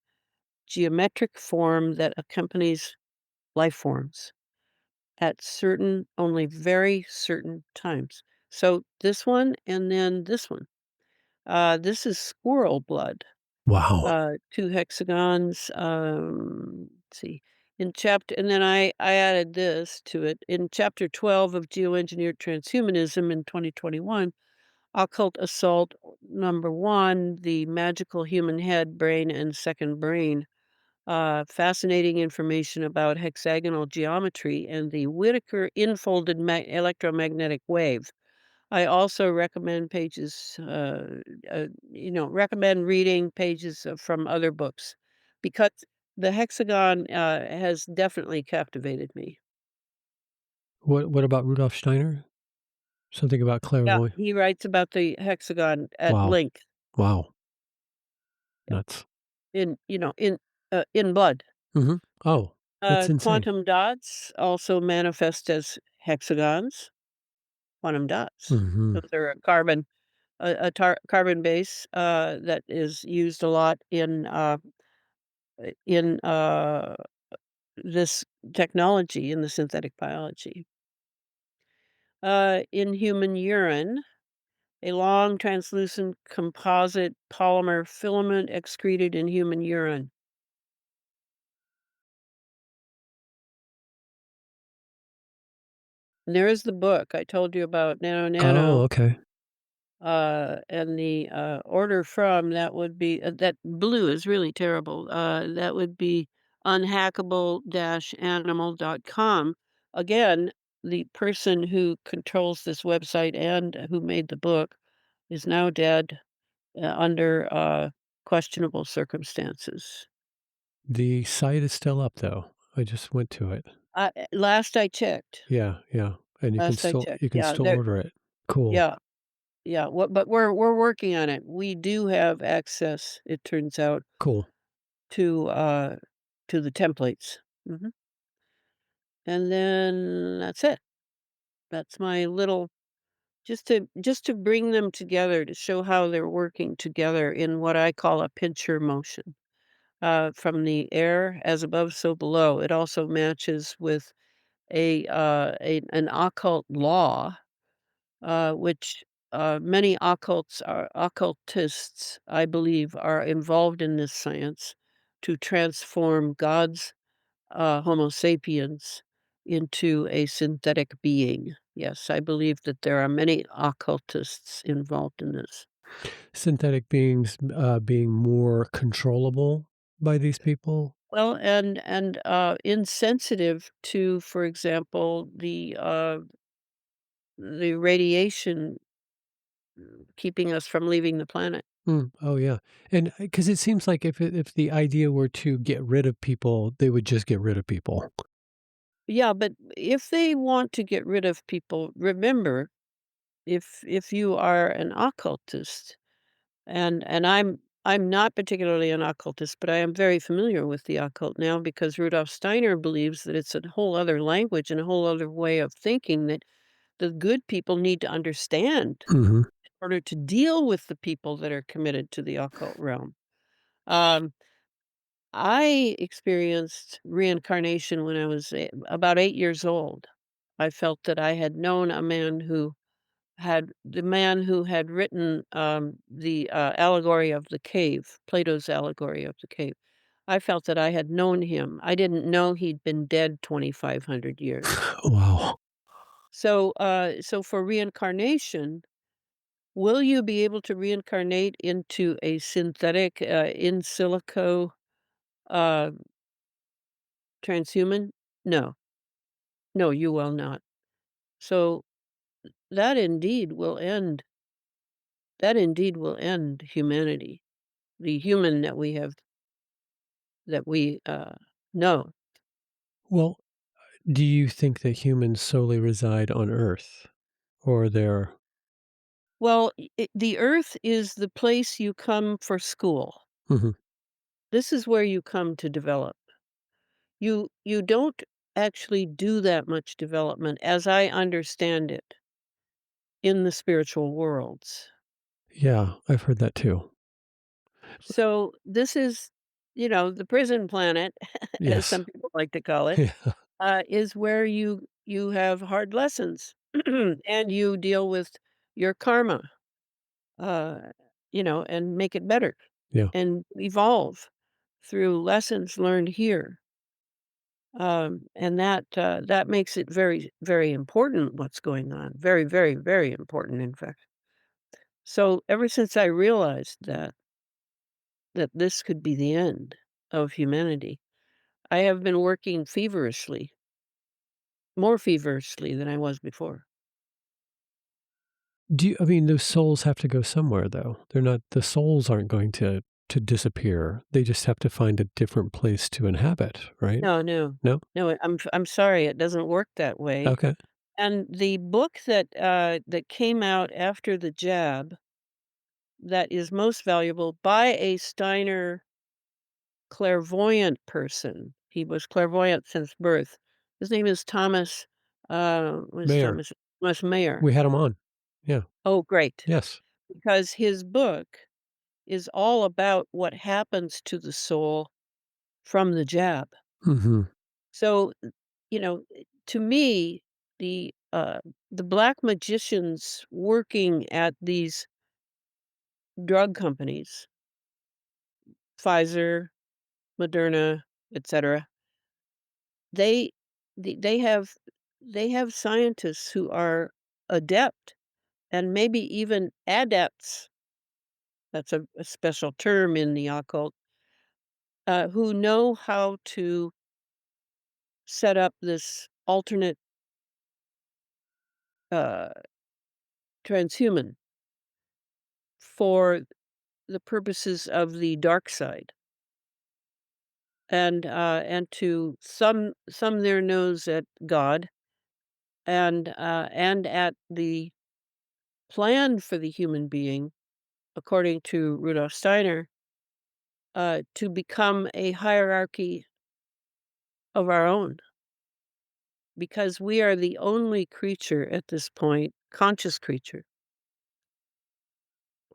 geometric form that accompanies life forms at certain, only very certain times. So this one and then this one. This is squirrel blood. Wow. 2 hexagons, let's see, in chapter and then I added this to it. In chapter 12 of Geoengineered Transhumanism in 2021, Occult Assault number 1, The Magical Human Head, Brain, and Second Brain. Fascinating information about hexagonal geometry and the Whittaker infolded electromagnetic wave. I also recommend pages, recommend reading pages from other books because the hexagon has definitely captivated me. What about Rudolf Steiner? Something about Yeah, clairvoy he writes about the hexagon at Wow. length. Wow. Yeah, Nuts. in blood. Mhm. Oh, that's insane. Quantum dots also manifest as hexagons. Quantum dots. Mhm. Those are a carbon base that is used a lot in this technology in the synthetic biology. In human urine, a long translucent composite polymer filament excreted in human urine. And there is the book I told you about, Nano Oh, Nano, okay. and the order from that would be that blue is really terrible. That would be unhackable-animal.com. Again, the person who controls this website and who made the book is now dead under questionable circumstances. The site is still up, though. I just went to it. Last I checked, Yeah, yeah, and last I checked, you can yeah, still order it. Cool. yeah, yeah. But we're working on it. We do have access. It turns out Cool. to uh, to the templates. Mhm. And then that's it. That's my little just to bring them together to show how they're working together in what I call a pincher motion. From the air as above, so below. It also matches with an occult law, which many occultists, I believe, are involved in this science to transform God's Homo sapiens into a synthetic being. Yes, I believe that there are many occultists involved in this. Synthetic beings, being more controllable by these people? Well, and insensitive to, for example, the radiation keeping us from leaving the planet. Mm, oh, yeah, and because it seems like if the idea were to get rid of people, they would just get rid of people. Yeah, but if they want to get rid of people, remember, if you are an occultist, and I'm not particularly an occultist, but I am very familiar with the occult now because Rudolf Steiner believes that it's a whole other language and a whole other way of thinking that the good people need to understand Mhm. in order to deal with the people that are committed to the occult realm. Um, I experienced reincarnation when I was about 8 years old. I felt that I had known a man who had the man who had written, the, allegory of the cave, Plato's allegory of the cave. I felt that I had known him. I didn't know he'd been dead 2,500 years. Wow. So for reincarnation, will you be able to reincarnate into a synthetic, in silico, uh, transhuman? No. No, you will not. So that indeed will end that indeed will end humanity, the human that we, know. Well, do you think that humans solely reside on Earth? Or they're Well, the earth is the place you come for school. Mhm. This is where you come to develop. You don't actually do that much development, as I understand it, in the spiritual worlds. Yeah, I've heard that too. So this is, the prison planet, as Yes. some people like to call it, Yeah. is where you have hard lessons and you deal with your karma, uh, and make it better Yeah. and evolve through lessons learned here. And that makes it very, very important what's going on. Very, very, very important, in fact. So ever since I realized that this could be the end of humanity, I have been working feverishly, more feverishly than I was before. I mean, those souls have to go somewhere, though. The souls aren't going to disappear. They just have to find a different place to inhabit, right? No, no, No? no. I'm sorry, it doesn't work that way. Okay. And the book that came out after the jab that is most valuable by a Steiner clairvoyant person. He was clairvoyant since birth. His name is Thomas. What is Mayor. Thomas Mayer? We had him on. Yeah. Oh, great! Yes. Because his book is all about what happens to the soul from the jab. Mhm. So, to me, the black magicians working at these drug companies, Pfizer, Moderna, etc., they they have scientists who are adept and maybe even adepts. That's a special term in the occult, who know how to set up this alternate uh, transhuman for the purposes of the dark side, and to some their nose at God and at the plan for the human being, according to Rudolf Steiner, to become a hierarchy of our own, because we are the only creature at this point, conscious creature,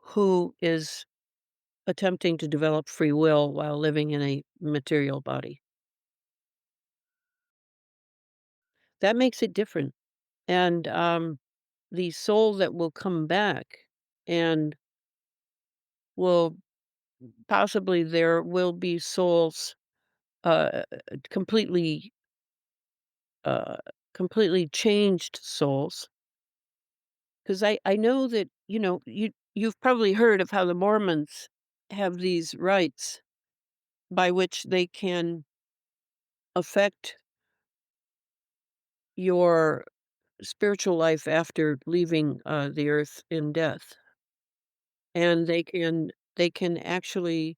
who is attempting to develop free will while living in a material body. That makes it different. And the soul that will come back and will possibly there will be souls, uh, completely, uh, completely changed souls. Because I know that, you've probably heard of how the Mormons have these rites by which they can affect your spiritual life after leaving, the earth in death. And they can actually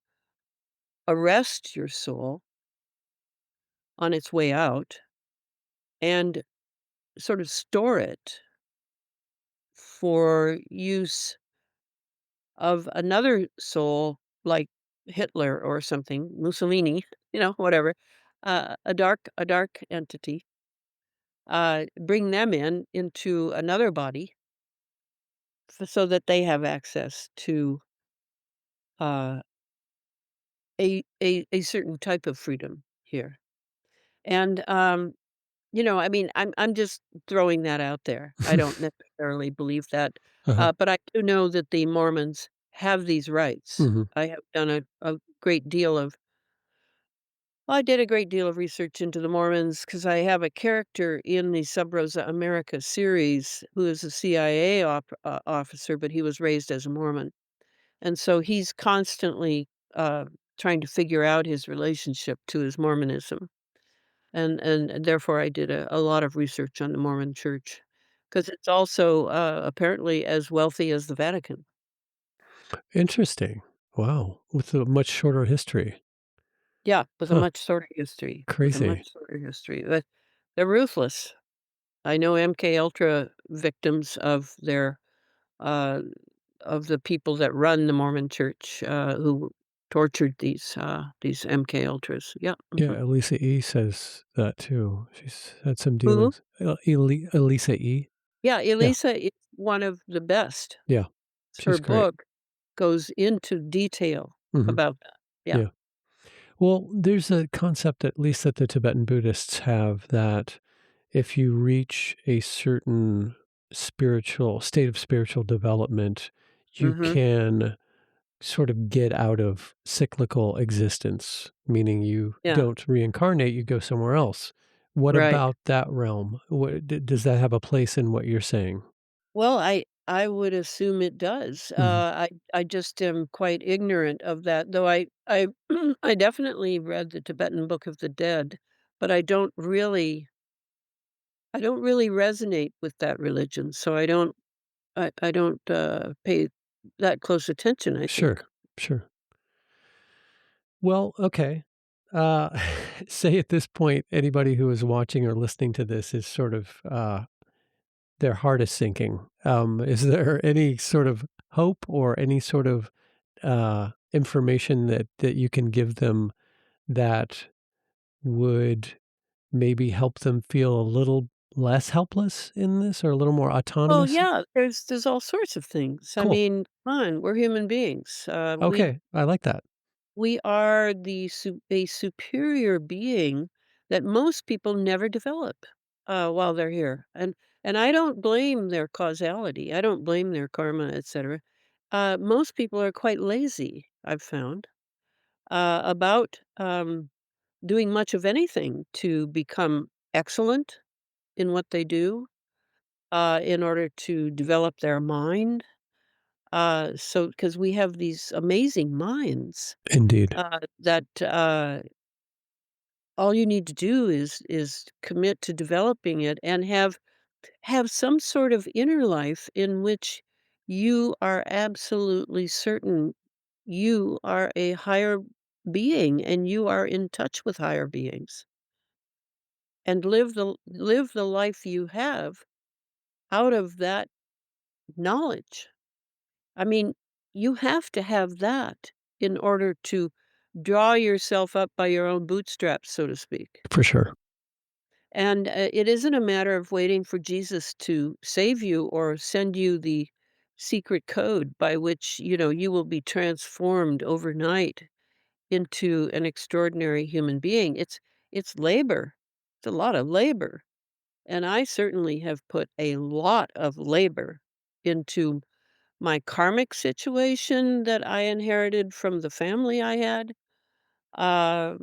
arrest your soul on its way out and sort of store it for use of another soul like Hitler or something, Mussolini, whatever, a dark entity, bring them into another body so that they have access to uh, a certain type of freedom here. And I mean, I'm just throwing that out there. I don't necessarily believe that, Uh-huh. but I do know that the Mormons have these rights. Mhm. I have done a great deal of well, I did a great deal of research into the Mormons because I have a character in the Sub Rosa America series who is a CIA officer, but he was raised as a Mormon. And so he's constantly trying to figure out his relationship to his Mormonism. And therefore, I did a lot of research on the Mormon Church because it's also apparently as wealthy as the Vatican. Interesting. Wow, with a much shorter history. Yeah, with a Huh, much shorter history. With a much crazy. shorter history. But they're ruthless. I know MK Ultra victims uh, of the people that run the Mormon Church who tortured these MK Ultras. Yeah. Yeah, Mhm. Elisa E says that too. She's had some Who? dealings. Elisa E? Yeah, Yeah, Elisa is one of the best. yeah, Her she's great. book goes into detail Mhm, about that. Yeah. yeah. Well, there's a concept, at least that the Tibetan Buddhists have, that if you reach a certain spiritual state of spiritual development, you Mhm. can sort of get out of cyclical existence, meaning you Yeah. don't reincarnate, you go somewhere else. What Right. about that realm? Does that have a place in what you're saying? Well, I would assume it does. Mhm. I just am quite ignorant of that, though I I definitely read the Tibetan Book of the Dead, but I don't really resonate with that religion, so I don't pay that close attention, I think. Sure, sure. Well, okay. Uh, say at this point, anybody who is watching or listening to this is sort of their heart is sinking. Is there any sort of hope or any sort of information that you can give them that would maybe help them feel a little less helpless in this or a little more Well, autonomous? yeah, there's all sorts of things. I Cool. mean, come on, we're human beings. Okay, I like that. We are a superior being that most people never develop while they're here, and I don't blame their causality. I don't blame their karma, etc. Most people are quite lazy. I've found about doing much of anything to become excellent in what they do in order to develop their mind. So, because we have these amazing minds Indeed. that all you need to do is commit to developing it and have some sort of inner life in which you are absolutely certain you are a higher being and you are in touch with higher beings and live the life you have out of that knowledge. I mean, you have to have that in order to draw yourself up by your own bootstraps, so to speak. For sure. And it isn't a matter of waiting for Jesus to save you or send you the secret code by which, you will be transformed overnight into an extraordinary human being. It's labor. It's a lot of labor. And I certainly have put a lot of labor into my karmic situation that I inherited from the family I had. Uh,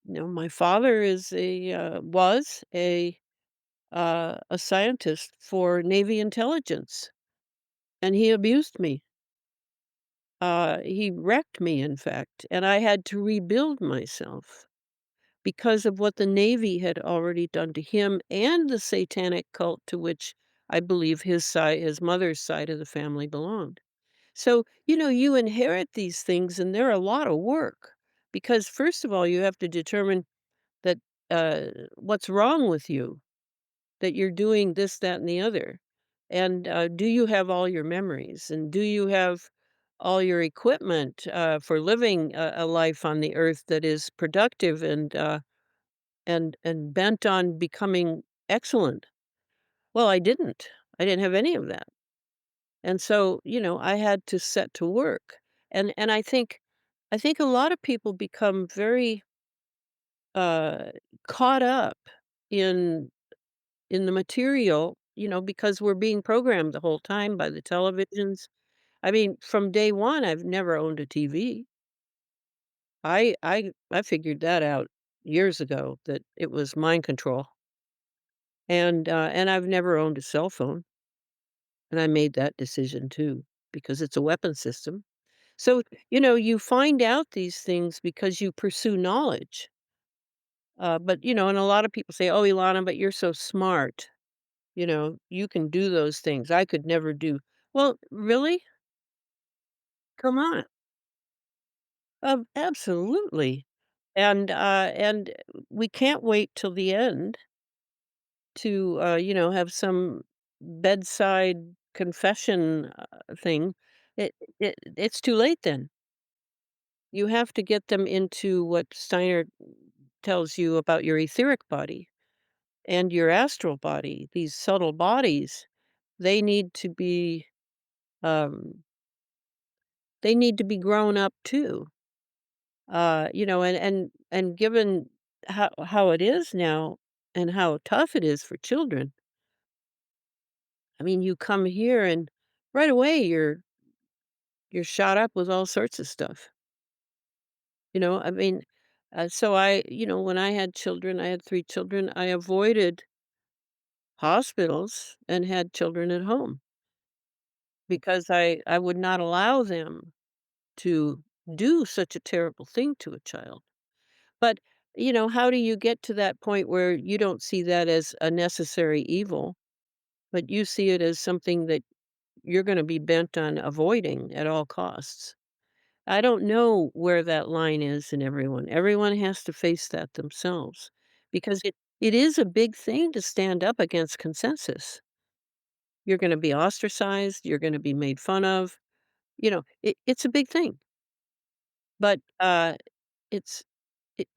my father was a scientist for Navy intelligence, and he abused me. He wrecked me, in fact, and I had to rebuild myself because of what the Navy had already done to him and the satanic cult to which I believe his mother's side of the family belonged. So, you inherit these things, and they're a lot of work because, first of all, you have to determine that what's wrong with you, that you're doing this, that, and the other. And do you have all your memories? And do you have all your equipment for living a life on the earth that is productive and bent on becoming excellent? Well, I didn't. I didn't have any of that. And so, I had to set to work. And I think a lot of people become very uh caught up in in the material, because we're being programmed the whole time by the televisions. I mean, from day one, I've never owned a TV. I figured that out years ago, that it was mind control, and I've never owned a cell phone, and I made that decision too, because it's a weapon system. So, you find out these things because you pursue knowledge. And a lot of people say, "Oh, Ilana, but you're so smart. You can do those things. I could never do." Well, really? Come on. Absolutely. And we can't wait till the end to, have some bedside confession thing. It's too late then. You have to get them into what Steiner tells you about your etheric body and your astral body. These subtle bodies, they need to be um, they need to be grown up too. And given how it is now and how tough it is for children, I mean, you come here and right away you're shot up with all sorts of stuff. I mean, so when I had children, I had 3 children. I avoided hospitals and had children at home because I would not allow them to do such a terrible thing to a child. But, how do you get to that point where you don't see that as a necessary evil, but you see it as something that you're gonna be bent on avoiding at all costs? I don't know where that line is in everyone. Everyone has to face that themselves because it is a big thing to stand up against consensus. You're gonna be ostracized, you're gonna be made fun of, it's a big thing, but, it's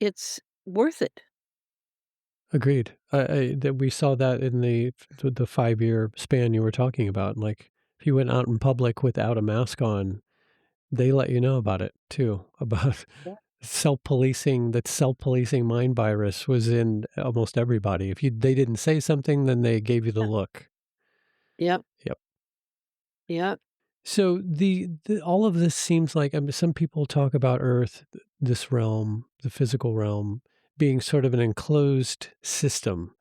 it's worth it. Agreed. I that we saw that in the 5-year span you were talking about. Like, if you went out in public without a mask on, they let you know about it too, about Yeah. self-policing. That self-policing mind virus was in almost everybody. If they didn't say something, then they gave you the Yeah. look. Yep, Yep. yep. So the all of this seems like, I mean, some people talk about Earth, this realm, the physical realm, being sort of an enclosed system.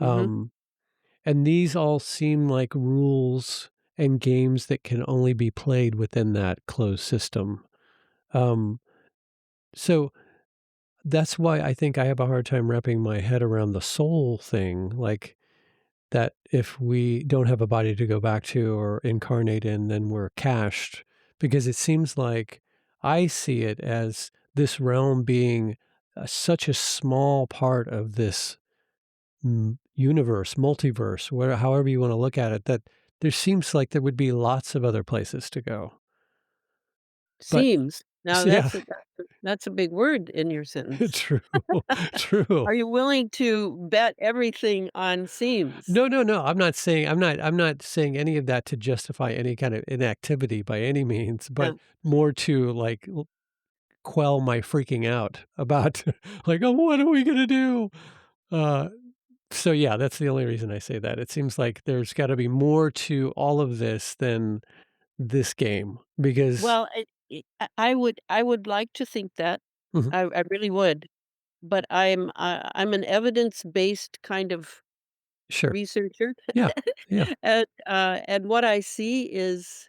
Mhm. Um, and these all seem like rules and games that can only be played within that closed system. Um, so that's why I think I have a hard time wrapping my head around the soul thing. Like, that if we don't have a body to go back to or incarnate in, then we're cached. Because it seems like I see it as this realm being such a small part of this universe, multiverse, however you want to look at it, that there seems like there would be lots of other places to go. But Seems. Now yeah, that's a big word in your sentence. true, true. Are you willing to bet everything on seems? No, no, no. I'm not saying any of that to justify any kind of inactivity by any means, but Yeah. more to like quell my freaking out about like, oh, what are we gonna do? Uh so yeah, that's the only reason I say that. It seems like there's gotta be more to all of this than this game because Well, I would like to think that. Mhm. I really would, but I'm an evidence-based kind of Sure. researcher, Yeah. Yeah. and what I see is,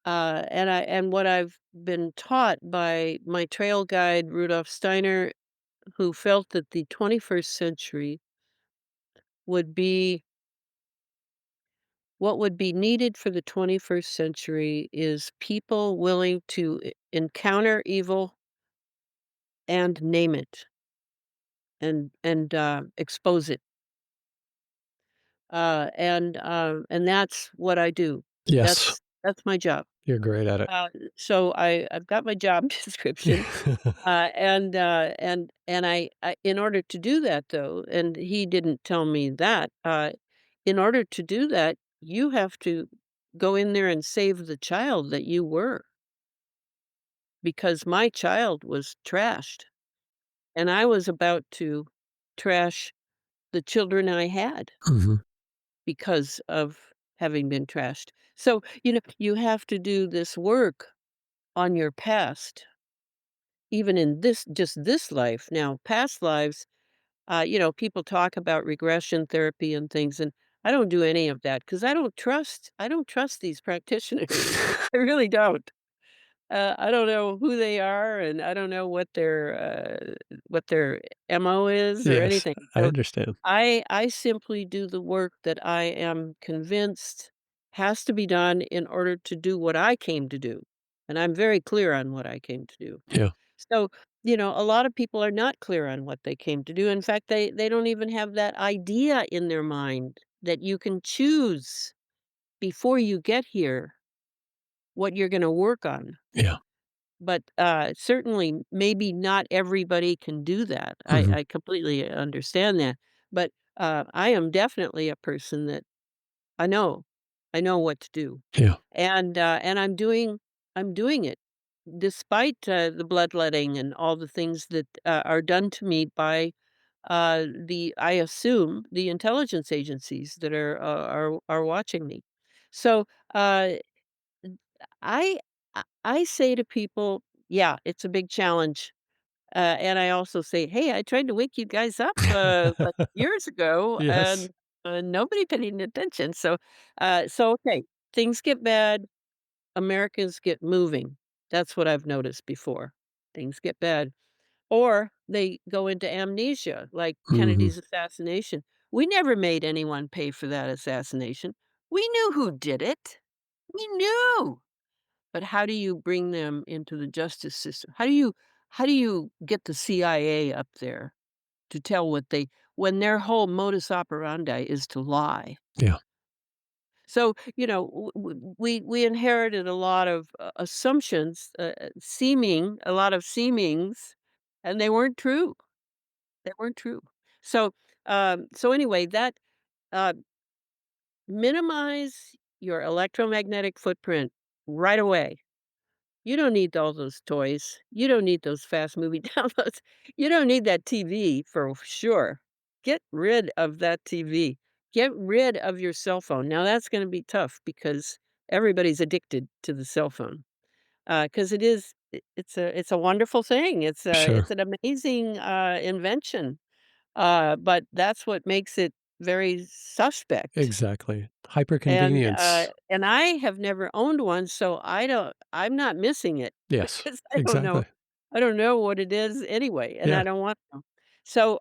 and what I've been taught by my trail guide, Rudolf Steiner, who felt that the 21st century would be what would be needed for the 21st century is people willing to encounter evil and name it and expose it. And that's what I do. Yes. That's my job. You're great at it. Uh, so I've got my job description. And I in order to do that though, and he didn't tell me that, in order to do that, you have to go in there and save the child that you were, because my child was trashed, and I was about to trash the children I had Mhm. because of having been trashed. So, you have to do this work on your past, even in this life. Now, past lives, people talk about regression therapy and things, and I don't do any of that because I don't trust these practitioners. I really don't. I don't know who they are, and I don't know what their MO is or Yes, anything. I So understand. I simply do the work that I am convinced has to be done in order to do what I came to do, and I'm very clear on what I came to do. Yeah. So, a lot of people are not clear on what they came to do. In fact, they don't even have that idea in their mind that you can choose before you get here what you're gonna work on. Yeah. But, certainly, maybe not everybody can do that. I Mhm. I completely understand that. But, I am definitely a person that I know. I know what to do. Yeah. And I'm doing it despite, the bloodletting and all the things that, are done to me by, I assume, the intelligence agencies that are watching me. So, uh I I say to people, "Yeah, it's a big challenge." And I also say, "Hey, I tried to wake you guys up, like, years ago, Yes. and, nobody paid any attention." So, okay, things get bad, Americans get moving. That's what I've noticed before. Things get bad. Or they go into amnesia, like Mhm. Kennedy's assassination. We never made anyone pay for that assassination. We knew who did it. We knew. But how do you bring them into the justice system? How do you get the CIA up there to tell what they when their whole modus operandi is to lie? Yeah. So, we inherited a lot of, assumptions, seeming a lot of seemings, and they weren't true. They weren't true. So anyway, that, uh, minimize your electromagnetic footprint right away. You don't need all those toys. You don't need those fast movie downloads. You don't need that TV for sure. Get rid of that TV. Get rid of your cell phone. Now that's gonna be tough because everybody's addicted to the cell phone. Because it's a wonderful thing. Sure. It's an amazing, invention, but that's what makes it very suspect. Exactly. Hyper And, convenience. and I have never owned one, so I'm not missing it Yes. because Exactly. I don't know what it is anyway, and I Yeah. don't want to. So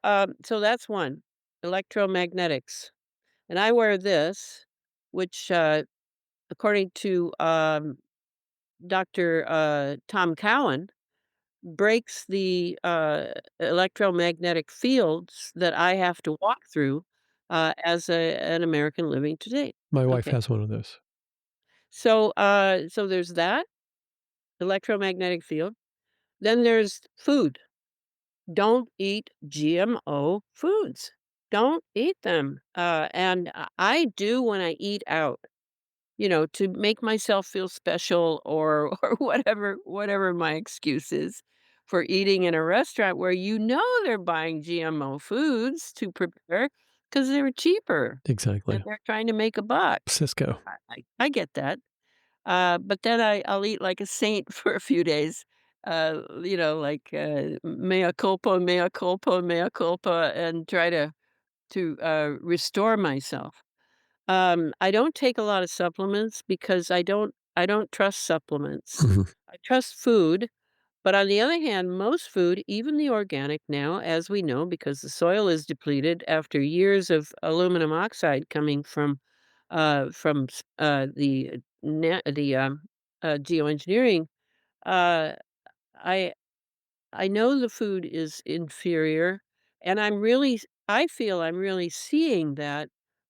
that's one, electromagnetics. And I wear this, which, according to, Doctor, Tom Cowan, breaks the, electromagnetic fields that I have to walk through, as an American living today. My wife Okay. has one of those. So there's that electromagnetic field. Then there's food. Don't eat GMO foods. Don't eat them. And I do when I eat out, to make myself feel special or or whatever my excuse is for eating in a restaurant where they're buying GMO foods to prepare because they're cheaper and Exactly. they're trying to make a buck. Cisco. I get that. But then I'll eat like a saint for a few days, like, mea culpa, mea culpa, and try to restore myself. I don't take a lot of supplements because I don't trust supplements. Mhm. I trust food, but on the other hand, most food, even the organic now, as we know, because the soil is depleted after years of aluminum oxide coming from the geoengineering, uh, I I know the food is inferior, and I feel I'm really seeing that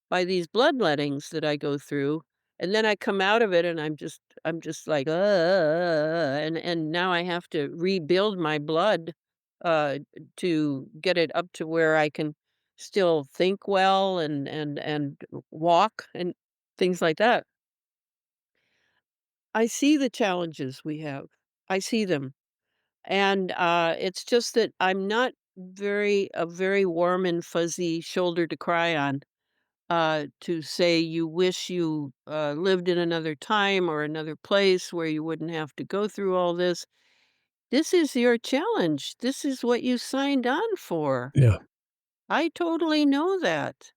by these bloodlettings that I go through, and then I come out of it and I'm just like, and now I have to rebuild my blood, to get it up to where I can still think well and walk and things like that. I see the challenges we have. I see them. And, it's just that I'm not a very warm and fuzzy shoulder to cry on, to say you wish you, lived in another time or another place where you wouldn't have to go through all this. This is your challenge. This is what you signed on for. Yeah, I totally know that.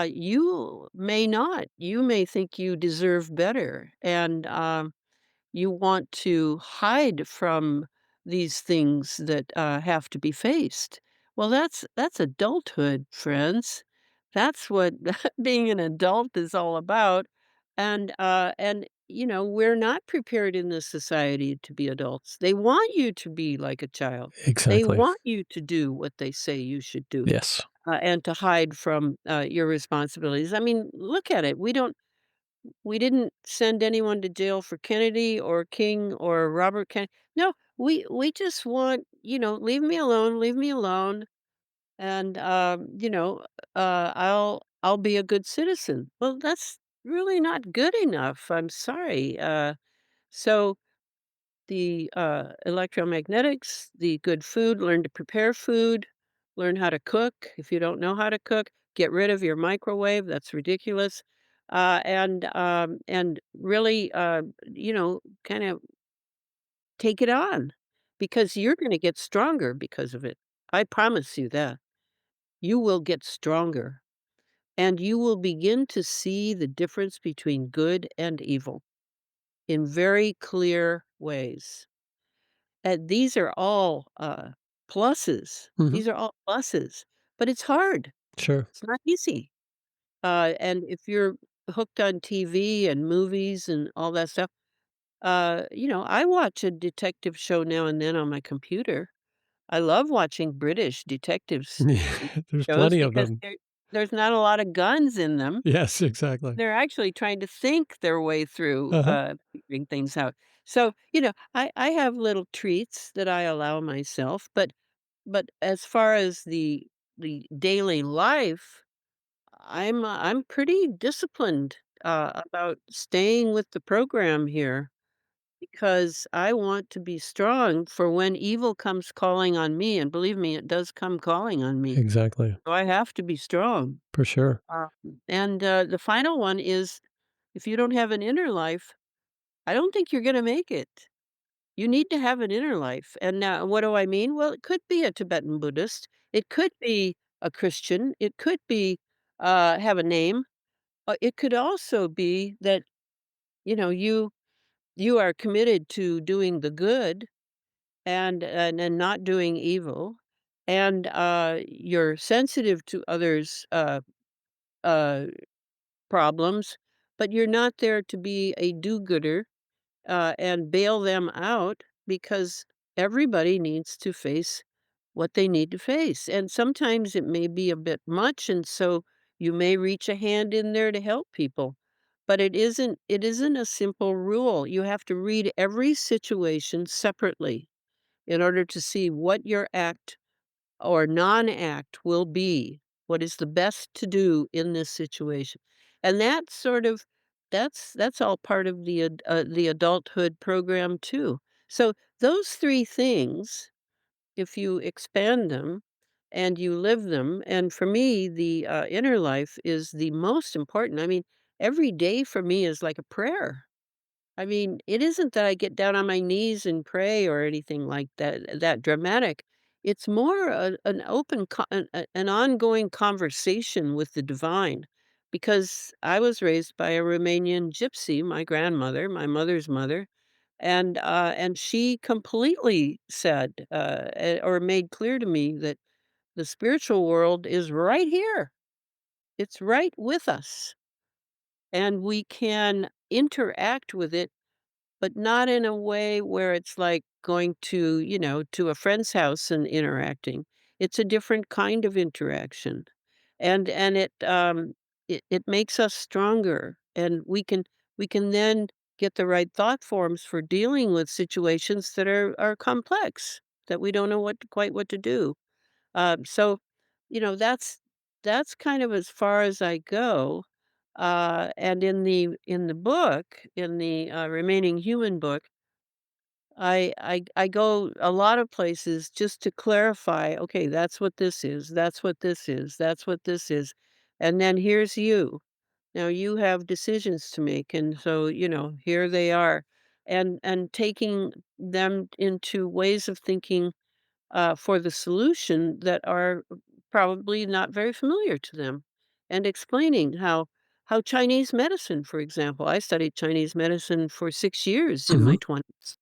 You may not. You may think you deserve better, and, you want to hide from these things that, have to be faced. Well, that's adulthood, friends. That's what being an adult is all about, and, we're not prepared in this society to be adults. They want you to be like a child. They exactly. want you to do what they say you should do, Yes. and to hide from, your responsibilities. I mean, look at it. We didn't send anyone to jail for Kennedy or King or Robert Kennedy. No, we just want, leave me alone, and, I'll be a good citizen. Well, that's really not good enough. I'm sorry. So the, electromagnetics, the good food, learn to prepare food, learn how to cook. If you don't know how to cook, get rid of your microwave, that's ridiculous. And really, kind of take it on because you're gonna get stronger because of it. I promise you that. You will get stronger, and you will begin to see the difference between good and evil in very clear ways. And these are all, pluses. Mhm. These are all pluses, but it's hard. Sure. It's not easy. And if you're hooked on TV and movies and all that stuff, I watch a detective show now and then on my computer. I love watching British detectives Yeah, there's shows plenty of because them. there's not a lot of guns in them. Yes, exactly. They're actually trying to think their way through, Uh-huh. figuring things out. So, I have little treats that I allow myself, but as far as the daily life, I'm pretty disciplined, about staying with the program here because I want to be strong for when evil comes calling on me, and believe me, it does come calling on me. Exactly. So I have to be strong. For sure. And, the final one is if you don't have an inner life, I don't think you're gonna make it. You need to have an inner life, and now what do I mean? Well, it could be a Tibetan Buddhist, it could be a Christian, it could be, have a name, it could also be that, you are committed to doing the good and not doing evil, and, you're sensitive to others', uh, problems, but you're not there to be a do-gooder and bail them out because everybody needs to face what they need to face. And sometimes it may be a bit much, and so you may reach a hand in there to help people. But it isn't a simple rule. You have to read every situation separately in order to see what your act or non-act will be, what is the best to do in this situation. And that's all part of the adulthood program too. So those 3 things, if you expand them and you live them, and for me, the, inner life is the most important. I mean, every day for me is like a prayer. I mean, it isn't that I get down on my knees and pray or anything like that dramatic. It's more an open, an ongoing conversation with the divine, because I was raised by a Romanian gypsy, my grandmother, my mother's mother, and she completely said or made clear to me that the spiritual world is right here. It's right with us, and we can interact with it but not in a way where it's like going to, to a friend's house and interacting. It's a different kind of interaction. And it makes us stronger and we can then get the right thought forms for dealing with situations that are complex, that we don't know quite what to do. So, that's kind of as far as I go. And in the book, in the remaining human book, I go a lot of places just to clarify, "Okay, that's what this is, that's what this is, that's what this is, and then here's you. Now you have decisions to make, and so, here they are." And taking them into ways of thinking, for the solution that are probably not very familiar to them, and explaining how Chinese medicine, for example, I studied Chinese medicine for 6 years in Mhm. my 20s.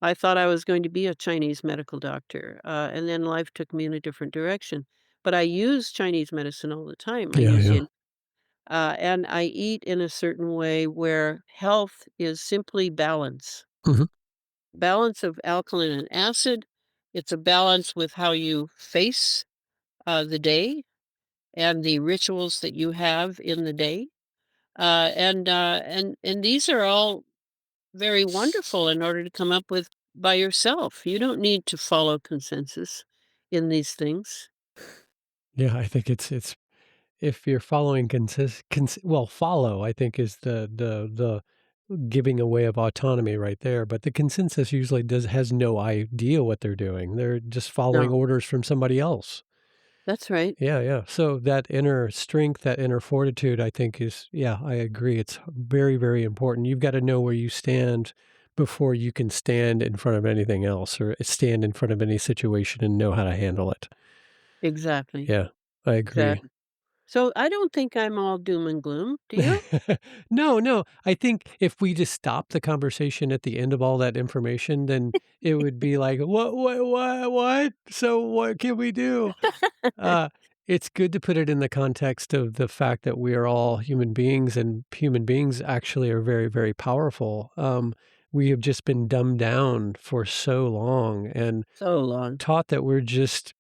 I thought I was going to be a Chinese medical doctor, and then life took me in a different direction. But I use Chinese medicine all the time. I Yeah, use yeah. yin, and I eat in a certain way where health is simply balance. Mhm. Balance of alkaline and acid. It's a balance with how you face, the day and the rituals that you have in the day. And these are all very wonderful in order to come up with by yourself. You don't need to follow consensus in these things. Yeah, I think it's if you're following well, follow, I think is the giving away of autonomy right there, but the consensus usually does has no idea what they're doing. They're just following No, orders from somebody else. that's right. Yeah, yeah. So that inner strength, that inner fortitude, I think is, yeah, I agree. It's very, very important. You've got to know where you stand before you can stand in front of anything else or stand in front of any situation and know how to handle it. Exactly. Yeah, I agree. Exactly. So I don't think I'm all doom and gloom. Do you? No, no. I think if we just stop the conversation at the end of all that information, then it would be like, what? So what can we do? Uh, it's good to put it in the context of the fact that we are all human beings and human beings actually are very, very powerful. We have just been dumbed down for so long and So long. taught that we're just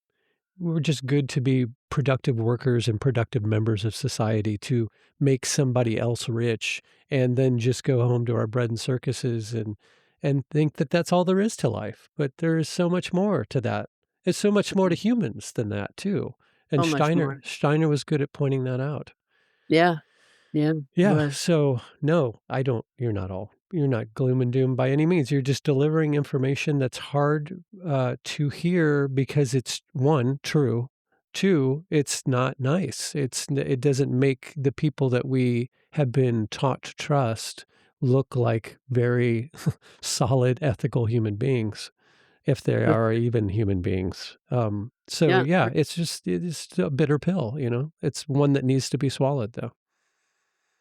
good to be productive workers and productive members of society to make somebody else rich and then just go home to our bread and circuses and think that that's all there is to life. But there is so much more to that. There's so much more to Mhm. humans than that too. And So much more. Steiner was good at pointing that out. Yeah. Yeah. It Yeah, was. so, no, you're not gloom and doom by any means, you're just delivering information that's hard, to hear because it's 1, true, 2, it's not nice, it doesn't make the people that we have been taught to trust look like very solid, ethical human beings, if they That's are right. even human beings, so, Yeah. yeah, it's a bitter pill, It's one that needs to be swallowed, though.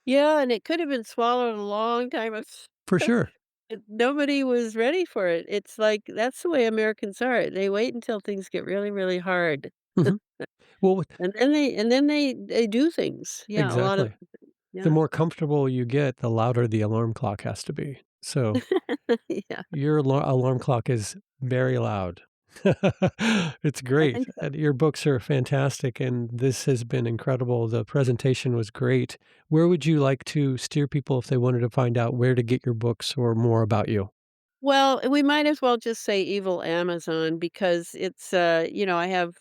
Yeah, and it could have been swallowed a long time ago. For sure. Nobody was ready for it. It's like that's the way Americans are. They wait until things get really, really hard, Mhm. Well, with and then they do things. Yeah, a lot of exactly. The yeah. more comfortable you get, the louder the alarm clock has to be. So, Yeah, your alarm clock is very loud. It's I great, think so. and your books are fantastic, and this has been incredible. The presentation was great. Where would you like to steer people if they wanted to find out where to get your books or more about you? Well, we might as well just say evil Amazon because it's, I have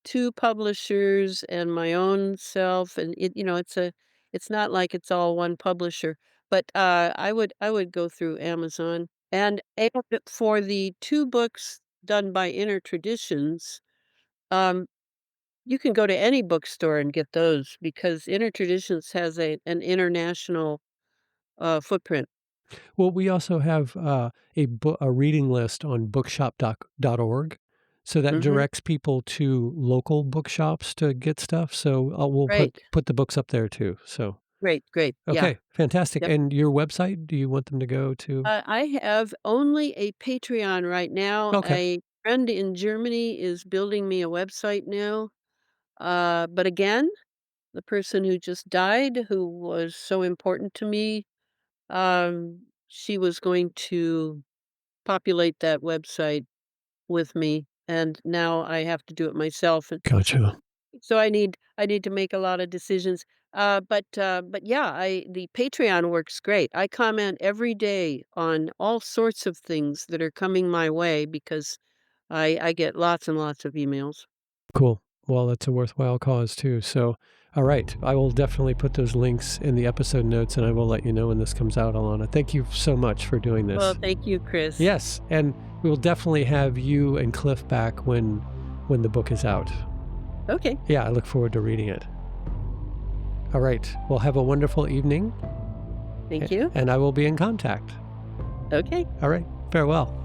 2 publishers and my own self, and it's not like it's all one publisher, but, I would go through Amazon. And for the 2 books done by Inner Traditions, um, you can go to any bookstore and get those because Inner Traditions has an international, footprint. Well, we also have, a reading list on bookshop.org, so that Mhm. directs people to local bookshops to get stuff, so, we'll Great. put the books up there too, so Great, great. Yeah. okay, fantastic, Yep. and your website, do you want them to go to? I have only a Patreon right now. Okay, A friend in Germany is building me a website now. But again, the person who just died, who was so important to me, she was going to populate that website with me, and now I have to do it myself. And gotcha. so I need to make a lot of decisions. But yeah, I the Patreon works great. I comment every day on all sorts of things that are coming my way because I get lots and lots of emails. Cool. Well, it's a worthwhile cause too. So, all right. I will definitely put those links in the episode notes, and I will let you know when this comes out, Elana. Thank you so much for doing this. Well, thank you, Chris. Yes, and we will definitely have you and Cliff back when the book is out. Okay. Yeah, I look forward to reading it. All right. Well, have a wonderful evening. Thank you. And I will be in contact. Okay. All right. Farewell.